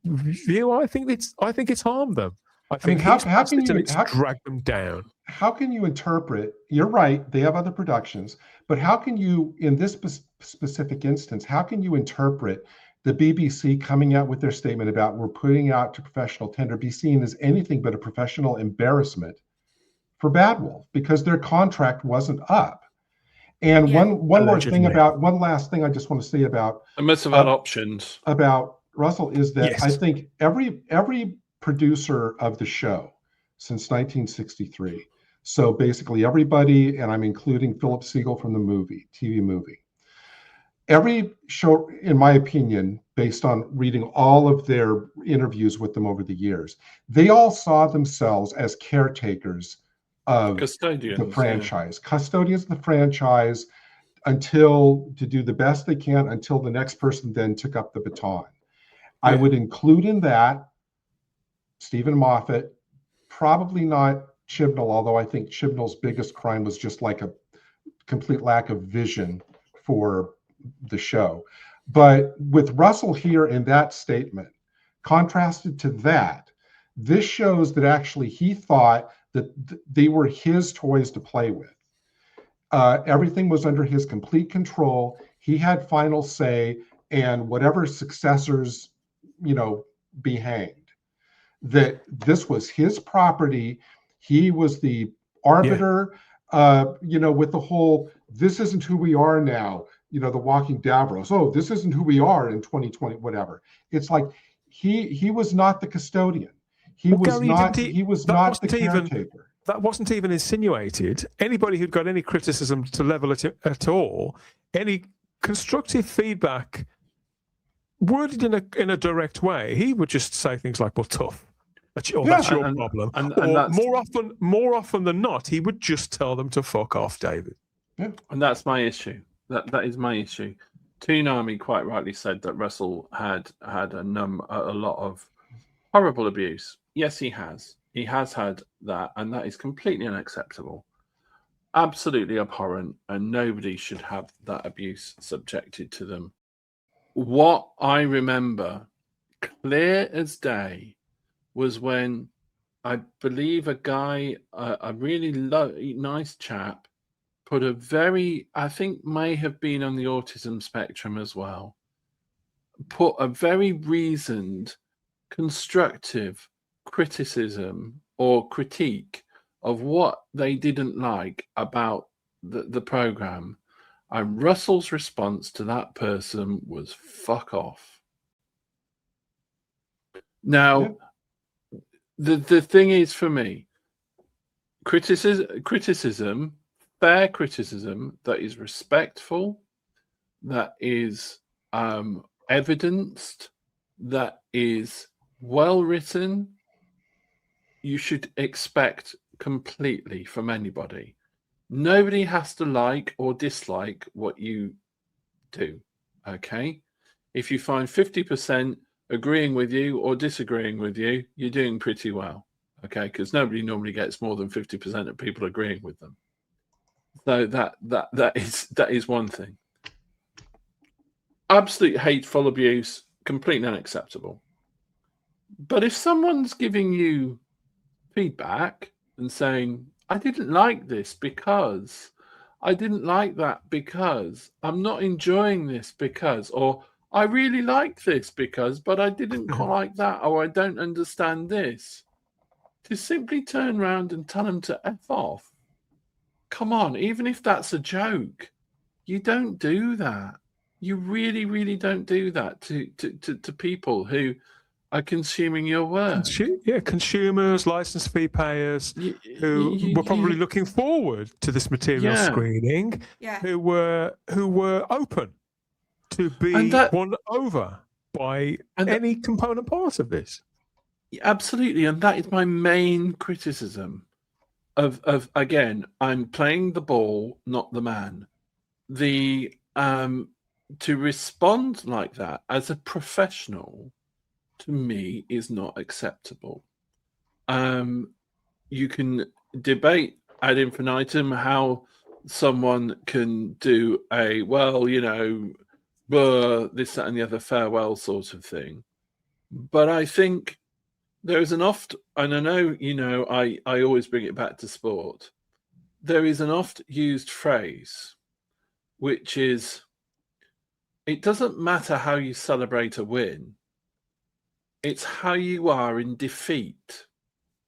Speaker 1: think it's harmed them. I think how can you drag them down?
Speaker 6: How can you interpret? You're right; they have other productions, but how can you, in this specific instance, how can you interpret the BBC coming out with their statement about we're putting out to professional tender be seen as anything but a professional embarrassment for Bad Wolf, because their contract wasn't up? And one last thing I just want to say about
Speaker 4: I must have had options
Speaker 6: about Russell is that I think every producer of the show since 1963, so basically everybody, and I'm including Philip Siegel from the TV movie, every show, in my opinion, based on reading all of their interviews with them over the years, they all saw themselves as caretakers of the franchise, custodians of the franchise, to do the best they can until the next person then took up the baton. I would include in that Stephen Moffat, probably not Chibnall, although I think Chibnall's biggest crime was just like a complete lack of vision for the show. But with Russell here in that statement, contrasted to that, this shows that actually he thought that they were his toys to play with. Everything was under his complete control. He had final say, and whatever successors, be hanged. That this was his property. He was the arbiter, with the whole, this isn't who we are now, the walking Davros. Oh, this isn't who we are in 2020, whatever. It's like he was not the custodian. He was not the caretaker.
Speaker 1: That wasn't even insinuated. Anybody who'd got any criticism to level it at all, any constructive feedback worded in a direct way, he would just say things like, "Well, tough. That's your problem."
Speaker 4: And
Speaker 1: or
Speaker 4: that's,
Speaker 1: more often than not, he would just tell them to fuck off, David.
Speaker 4: and that's my issue. That is my issue. Toonami quite rightly said that Russell had a lot of horrible abuse. Yes, he has. He has had that, and that is completely unacceptable. Absolutely abhorrent, and nobody should have that abuse subjected to them. What I remember clear as day was when I believe a guy, a really nice chap, put a very, I think may have been on the autism spectrum as well, put a very reasoned, constructive criticism or critique of what they didn't like about the program. And Russell's response to that person was fuck off. Now, the thing is, for me, criticism, fair criticism that is respectful, that is evidenced, that is well written, you should expect completely from anybody. Nobody has to like or dislike what you do, okay? If you find 50% agreeing with you or disagreeing with you, you're doing pretty well, okay? Because nobody normally gets more than 50% of people agreeing with them. So that is one thing. Absolute hateful abuse, completely unacceptable. But if someone's giving you feedback and saying, I didn't like this because, I didn't like that because, I'm not enjoying this because, or I really like this because, but I didn't like that, or I don't understand this, to simply turn around and tell them to F off. Come on, even if that's a joke, you don't do that. You really, really don't do that to people who are consuming your work.
Speaker 1: Consumers, license fee payers who were probably looking forward to this material screening, who were open to be won over by any component part of this.
Speaker 4: Absolutely, and that is my main criticism of again, I'm playing the ball, not the man. The to respond like that as a professional, to me, is not acceptable. You can debate ad infinitum how someone can do a, well, you know, this, that, and the other farewell sort of thing. But I think there is an oft, and I know, you know, I always bring it back to sport. There is an oft used phrase, which is, it doesn't matter how you celebrate a win. It's how you are in defeat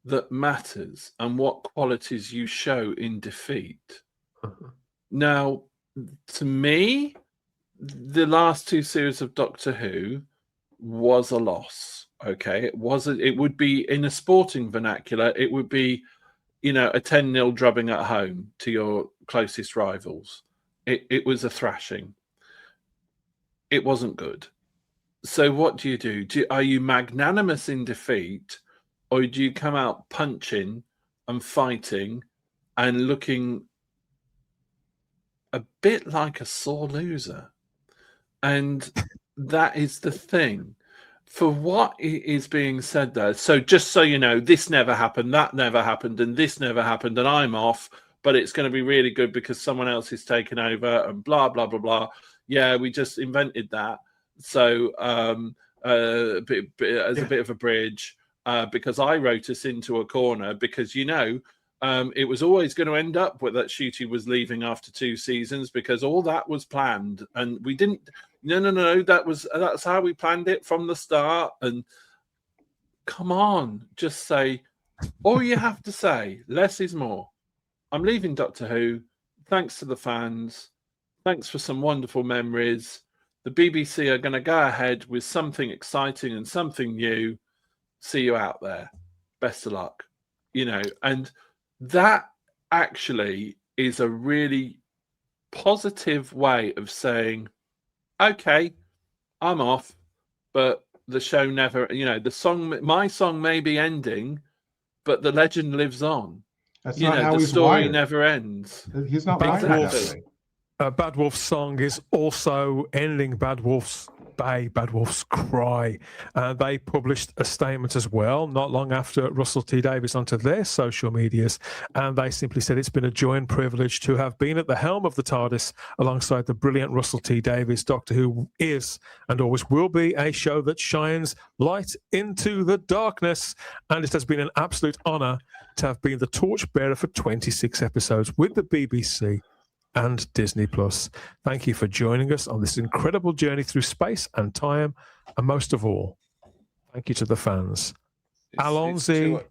Speaker 4: that matters, and what qualities you show in defeat. Now, to me, the last two series of Doctor Who was a loss. Okay, it would be, in a sporting vernacular, it would be, you know, a 10-0 drubbing at home to your closest rivals. It was a thrashing. It wasn't good. So what do you do? Are you magnanimous in defeat, or do you come out punching and fighting and looking a bit like a sore loser? And that is the thing. For what is being said there, so just so you know, this never happened, that never happened, and this never happened, and I'm off, but it's going to be really good because someone else is taking over, and blah, blah, blah, blah. Yeah, we just invented that. So a bit of a bridge, because I wrote us into a corner, because, you know, it was always going to end up with that Ncuti was leaving after 2 seasons, because all that was planned, and we didn't. No. That's how we planned it from the start. And come on, just say, all you have to say, less is more. I'm leaving Doctor Who. Thanks to the fans. Thanks for some wonderful memories. The BBC are going to go ahead with something exciting and something new. See you out there. Best of luck. You know, and that actually is a really positive way of saying, okay, I'm off, but the show never, my song may be ending, but the legend lives on.
Speaker 6: That's not how
Speaker 4: the
Speaker 6: he's
Speaker 4: story
Speaker 6: wired.
Speaker 4: never ends.
Speaker 6: He's not
Speaker 1: Bad
Speaker 6: wired
Speaker 1: Wolf.
Speaker 6: that way.
Speaker 1: Bad Wolf's song is also ending Bad Wolf's Bay, Bad Wolf's Cry. They published a statement as well, not long after Russell T Davies onto their social medias, and they simply said, "It's been a joy and privilege to have been at the helm of the TARDIS alongside the brilliant Russell T Davies. Doctor Who is and always will be a show that shines light into the darkness, and it has been an absolute honour to have been the torchbearer for 26 episodes with the BBC and Disney Plus. Thank you for joining us on this incredible journey through space and time, and most of all, thank you to the fans." Alonso,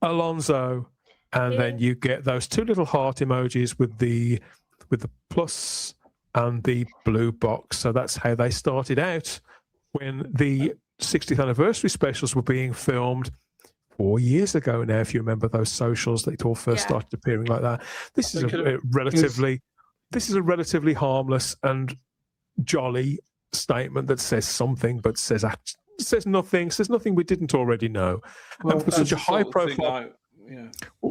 Speaker 1: and then you get those two little heart emojis with the plus and the blue box. So that's how they started out when the 60th anniversary specials were being filmed 4 years ago now, if you remember those socials that it all first started appearing like that. This is a relatively harmless and jolly statement that says something, but says nothing we didn't already know.
Speaker 6: Well,
Speaker 1: and for such a high profile,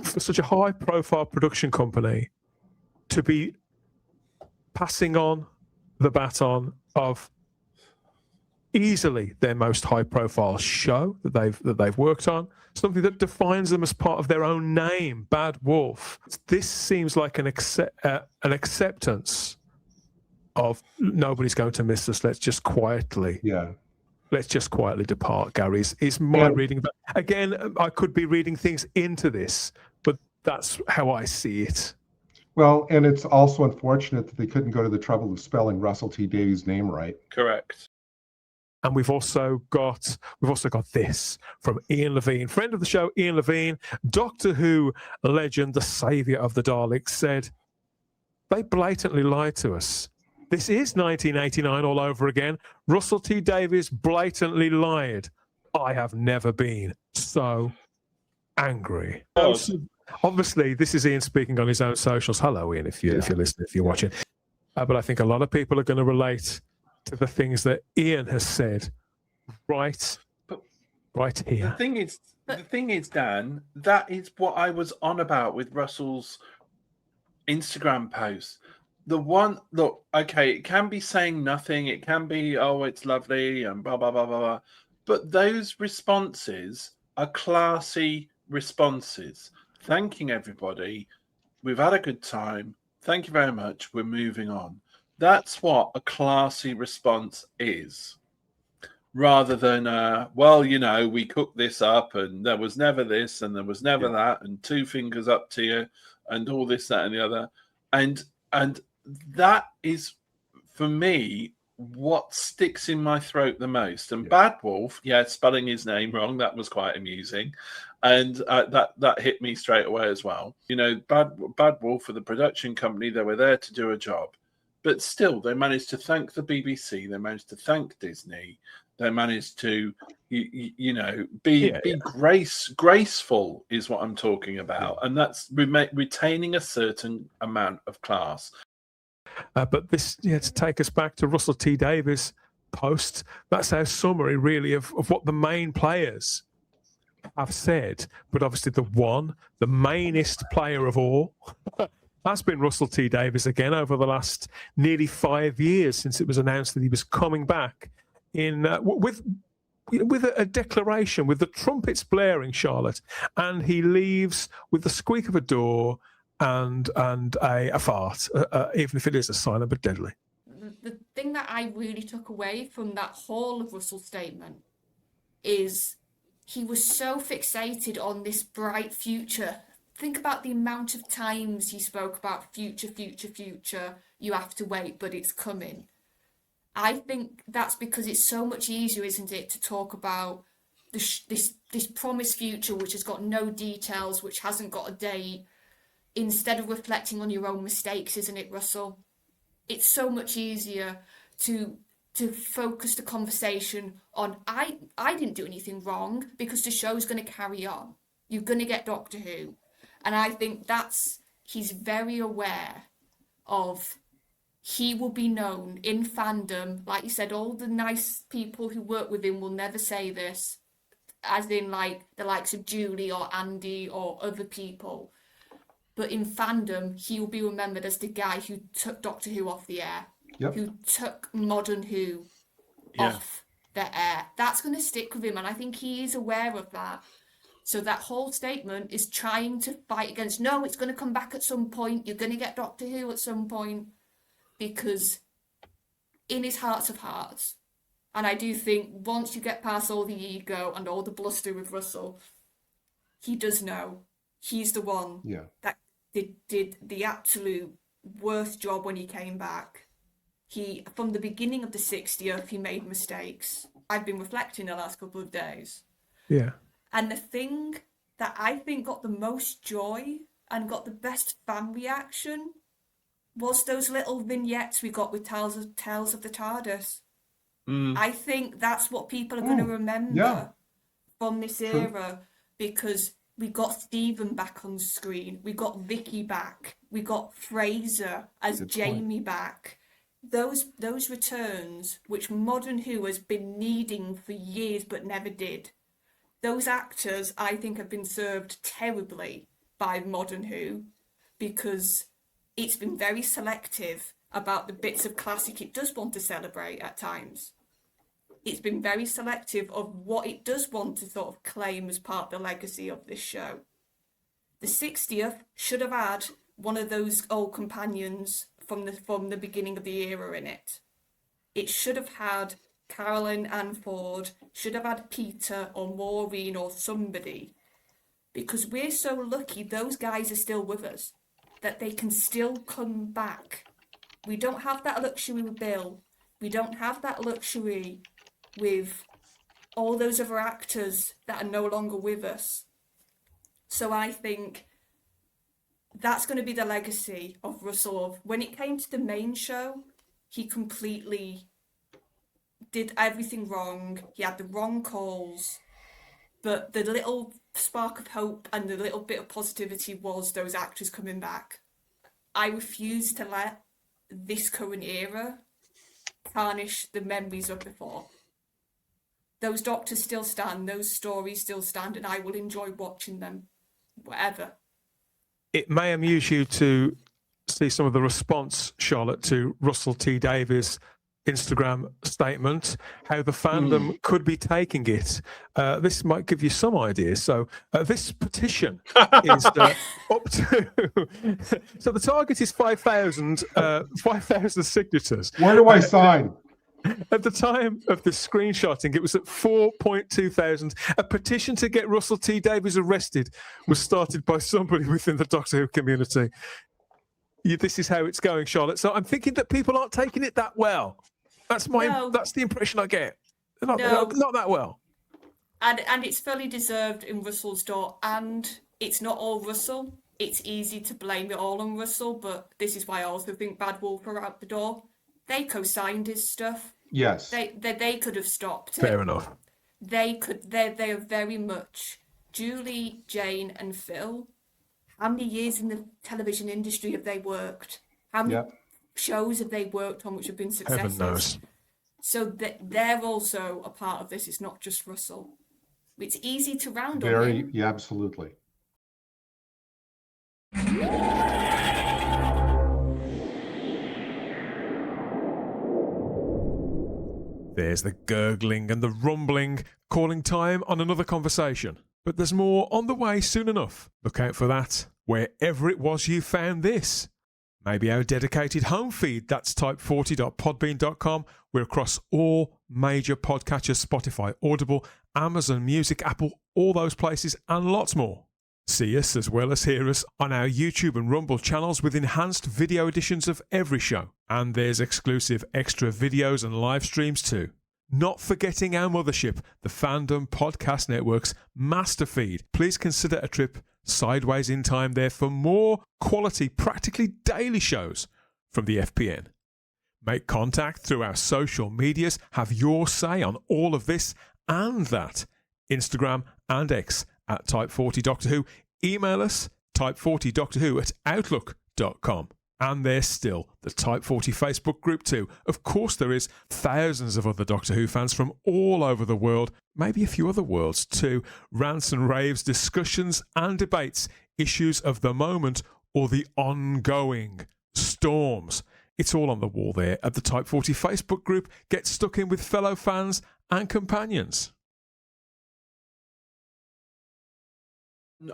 Speaker 1: for such a high profile production company to be passing on the baton of easily their most high profile show that they've worked on, something that defines them as part of their own name, Bad Wolf. This seems like an acceptance of nobody's going to miss us. Let's just quietly depart. Gary, is my reading. But again, I could be reading things into this, but that's how I see it.
Speaker 6: Well, and it's also unfortunate that they couldn't go to the trouble of spelling Russell T Davies' name right.
Speaker 4: Correct.
Speaker 1: And we've also got this from Ian Levine, friend of the show, Ian Levine, Doctor Who legend, the saviour of the Daleks, said, "They blatantly lied to us. This is 1989 all over again. Russell T Davies blatantly lied. I have never been so angry." Obviously, this is Ian speaking on his own socials. Hello, Ian, if you're listening, if you're watching. But I think a lot of people are going to relate to the things that Ian has said right here.
Speaker 4: The thing is, Dan, that is what I was on about with Russell's Instagram post. The one, look, okay, it can be saying nothing. It can be, oh, it's lovely and blah, blah, blah, blah, blah. But those responses are classy responses. Thanking everybody. We've had a good time. Thank you very much. We're moving on. That's what a classy response is, rather than, we cooked this up and there was never this and there was never that and two fingers up to you and all this, that, and the other. And that is, for me, what sticks in my throat the most. And Bad Wolf, spelling his name wrong, that was quite amusing. And that hit me straight away as well. Bad Wolf, for the production company, they were there to do a job. But still, they managed to thank the BBC. They managed to thank Disney. They managed to, be graceful is what I'm talking about. And that's retaining a certain amount of class.
Speaker 1: But this, to take us back to Russell T Davies' post, that's our summary, really, of what the main players have said. But obviously the mainest player of all has been Russell T Davies again over the last nearly 5 years since it was announced that he was coming back with a declaration, with the trumpets blaring, Charlotte, and he leaves with the squeak of a door and a fart, even if it is a silent but deadly.
Speaker 2: The thing that I really took away from that whole of Russell's statement is he was so fixated on this bright future. Think about the amount of times he spoke about future. You have to wait, but it's coming. I think that's because it's so much easier, isn't it, to talk about this promised future, which has got no details, which hasn't got a date, instead of reflecting on your own mistakes, isn't it, Russell? It's so much easier to focus the conversation on, I didn't do anything wrong, because the show's going to carry on. You're going to get Doctor Who. And I think he's very aware of he will be known in fandom. Like you said, all the nice people who work with him will never say this, as in like the likes of Julie or Andy or other people. But in fandom, he will be remembered as the guy who took Doctor Who off the air, who took Modern Who off the air. That's going to stick with him, and I think he is aware of that. So that whole statement is trying to fight against, no, it's going to come back at some point. You're going to get Doctor Who at some point. Because in his hearts of hearts, and I do think once you get past all the ego and all the bluster with Russell, he does know he's the one that did the absolute worst job when he came back. He, from the beginning of the 60th, he made mistakes. I've been reflecting the last couple of days.
Speaker 1: Yeah. And
Speaker 2: the thing that I think got the most joy and got the best fan reaction was those little vignettes we got with Tales of the TARDIS. I think that's what people are going to remember from this era, because we got Stephen back on screen, we got Vicky back, we got Fraser as Jamie back. Those returns, which Modern Who has been needing for years but never did. Those actors, I think, have been served terribly by Modern Who, because it's been very selective about the bits of classic it does want to celebrate at times. It's been very selective of what it does want to sort of claim as part of the legacy of this show. The 60th should have had one of those old companions from the beginning of the era in it. It should have had Carolyn Ann Ford, should have had Peter or Maureen or somebody, because we're so lucky those guys are still with us, that they can still come back. We don't have that luxury with Bill. We don't have that luxury with all those other actors that are no longer with us. So I think that's going to be the legacy of Russell. When it came to the main show, he completely did everything wrong. He had the wrong calls. But the little spark of hope and the little bit of positivity was those actors coming back. I refuse to let this current era tarnish the memories of before. Those doctors still stand, those stories still stand, and I will enjoy watching them, whatever.
Speaker 1: It may amuse you to see some of the response, Charlotte, to Russell T Davies' Instagram statement, how the fandom could be taking it. This might give you some ideas. So this petition is up to... so the target is 5,000 signatures.
Speaker 6: Where do I sign?
Speaker 1: At the time of the screenshotting, it was at 4.2 thousand. A petition to get Russell T Davies arrested was started by somebody within the Doctor Who community. This is how it's going, Charlotte. So I'm thinking that people aren't taking it that well. That's the impression I get. Not that well.
Speaker 2: And it's fully deserved in Russell's door. And it's not all Russell. It's easy to blame it all on Russell, but this is why I also think Bad Wolf are out the door. They co-signed his stuff.
Speaker 6: Yes.
Speaker 2: They could have stopped it.
Speaker 1: Fair enough.
Speaker 2: They are very much Julie, Jane, and Phil. How many years in the television industry have they worked? How many shows have they worked on which have been successes?
Speaker 1: Heaven knows.
Speaker 2: So they're also a part of this. It's not just Russell. It's easy to round on him.
Speaker 6: Yeah, absolutely.
Speaker 1: There's the gurgling and the rumbling, calling time on another conversation. But there's more on the way soon enough. Look out for that, wherever it was you found this. Maybe our dedicated home feed, that's type40.podbean.com. We're across all major podcatchers, Spotify, Audible, Amazon Music, Apple, all those places and lots more. See us as well as hear us on our YouTube and Rumble channels with enhanced video editions of every show. And there's exclusive extra videos and live streams too. Not forgetting our mothership, the Fandom Podcast Network's master feed. Please consider a trip sideways in time there for more quality, practically daily shows from the FPN. Make contact through our social medias. Have your say on all of this and that. Instagram and X at Type40 Doctor Who. Email us type40doctorwho@outlook.com. And there's still the Type 40 Facebook group too. Of course there is thousands of other Doctor Who fans from all over the world, maybe a few other worlds too. Rants and raves, discussions and debates, issues of the moment or the ongoing storms. It's all on the wall there at the Type 40 Facebook group. Get stuck in with fellow fans and companions.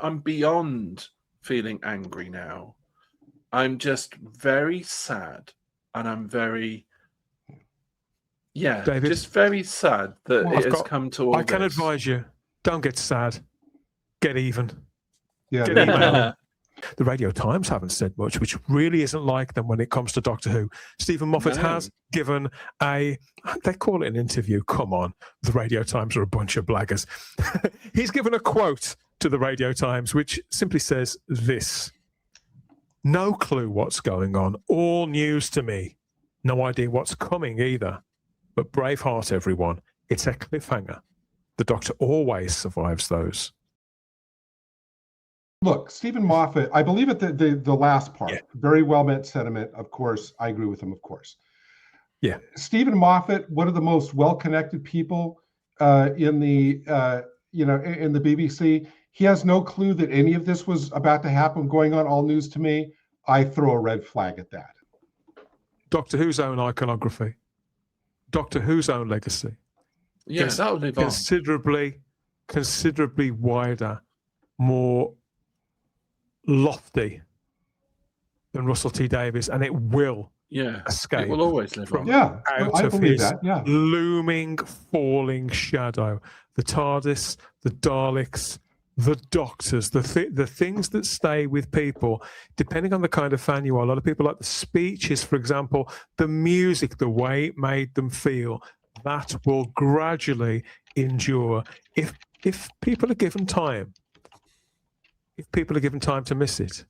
Speaker 4: I'm beyond feeling angry now. I'm just very sad, and I'm very,
Speaker 1: David,
Speaker 4: just very sad that it has come to all
Speaker 1: I can
Speaker 4: this.
Speaker 1: advise you, don't get sad. Get even.
Speaker 6: Yeah.
Speaker 1: Get even. The Radio Times haven't said much, which really isn't like them when it comes to Doctor Who. Stephen Moffat has given they call it an interview. Come on, the Radio Times are a bunch of blaggers. He's given a quote to the Radio Times, which simply says this: "No clue what's going on. All news to me. No idea what's coming either. But brave heart, everyone. It's a cliffhanger. The Doctor always survives those."
Speaker 6: Look, Stephen Moffat, I believe at the last part, very well meant sentiment. Of course, I agree with him. Of course,
Speaker 1: yeah.
Speaker 6: Stephen Moffat, one of the most well-connected people in the in the BBC. He has no clue that any of this was about to happen. Going on All News to Me, I throw a red flag at that.
Speaker 1: Doctor Who's own iconography, Doctor Who's own legacy.
Speaker 4: Yeah, that'll live on.
Speaker 1: Considerably wider, more lofty than Russell T Davies, and it will escape.
Speaker 4: It will always live on.
Speaker 6: Yeah,
Speaker 1: out
Speaker 6: I
Speaker 1: of
Speaker 6: believe
Speaker 1: his
Speaker 6: that. Yeah,
Speaker 1: looming, falling shadow. The TARDIS, the Daleks, the Doctors, the things that stay with people, depending on the kind of fan you are. A lot of people like the speeches, for example, the music, the way it made them feel. That will gradually endure if people are given time. If people are given time to miss it.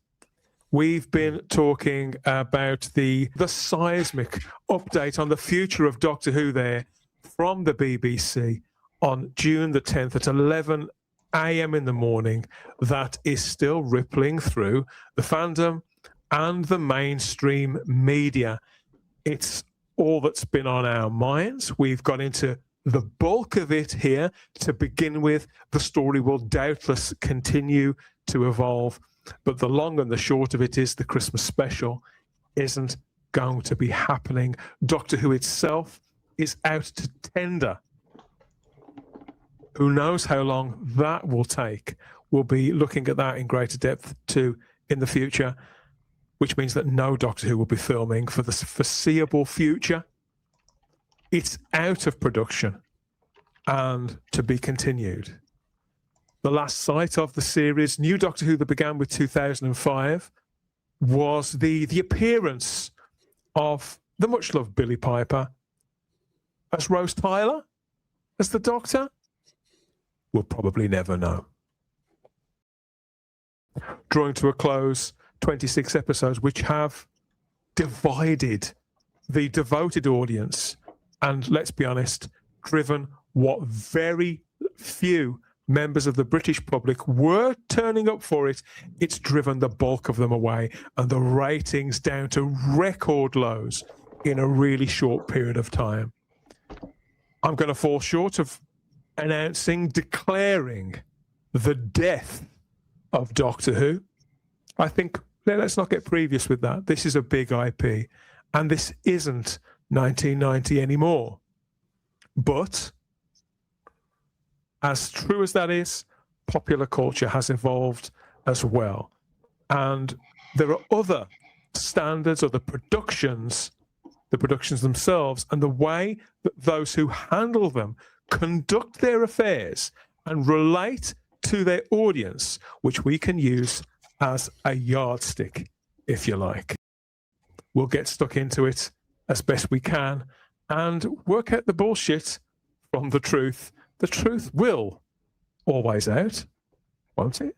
Speaker 1: We've been talking about the seismic update on the future of Doctor Who there from the BBC on June the 10th at 11 a.m. in the morning. That is still rippling through the fandom and the mainstream media. It's all that's been on our minds. We've got into the bulk of it here to begin with. The story will doubtless continue to evolve, but the long and the short of it is the Christmas special isn't going to be happening. Doctor Who itself is out to tender. Who knows how long that will take? We'll be looking at that in greater depth too in the future, which means that no Doctor Who will be filming for the foreseeable future. It's out of production and to be continued. The last sight of the series, New Doctor Who, that began with 2005, was the appearance of the much-loved Billie Piper as Rose Tyler, as the Doctor. We'll probably never know. Drawing to a close, 26 episodes, which have divided the devoted audience and, let's be honest, driven what very few members of the British public were turning up for it. It's driven the bulk of them away, and the ratings down to record lows in a really short period of time. I'm going to fall short of declaring the death of Doctor Who. I think let's not get previous with that. This is a big IP, and this isn't 1990 anymore. But as true as that is, popular culture has evolved as well. And there are other standards, or the productions themselves, and the way that those who handle them conduct their affairs and relate to their audience, which we can use as a yardstick, if you like. We'll get stuck into it as best we can and work out the bullshit from the truth. The truth will always out, won't it?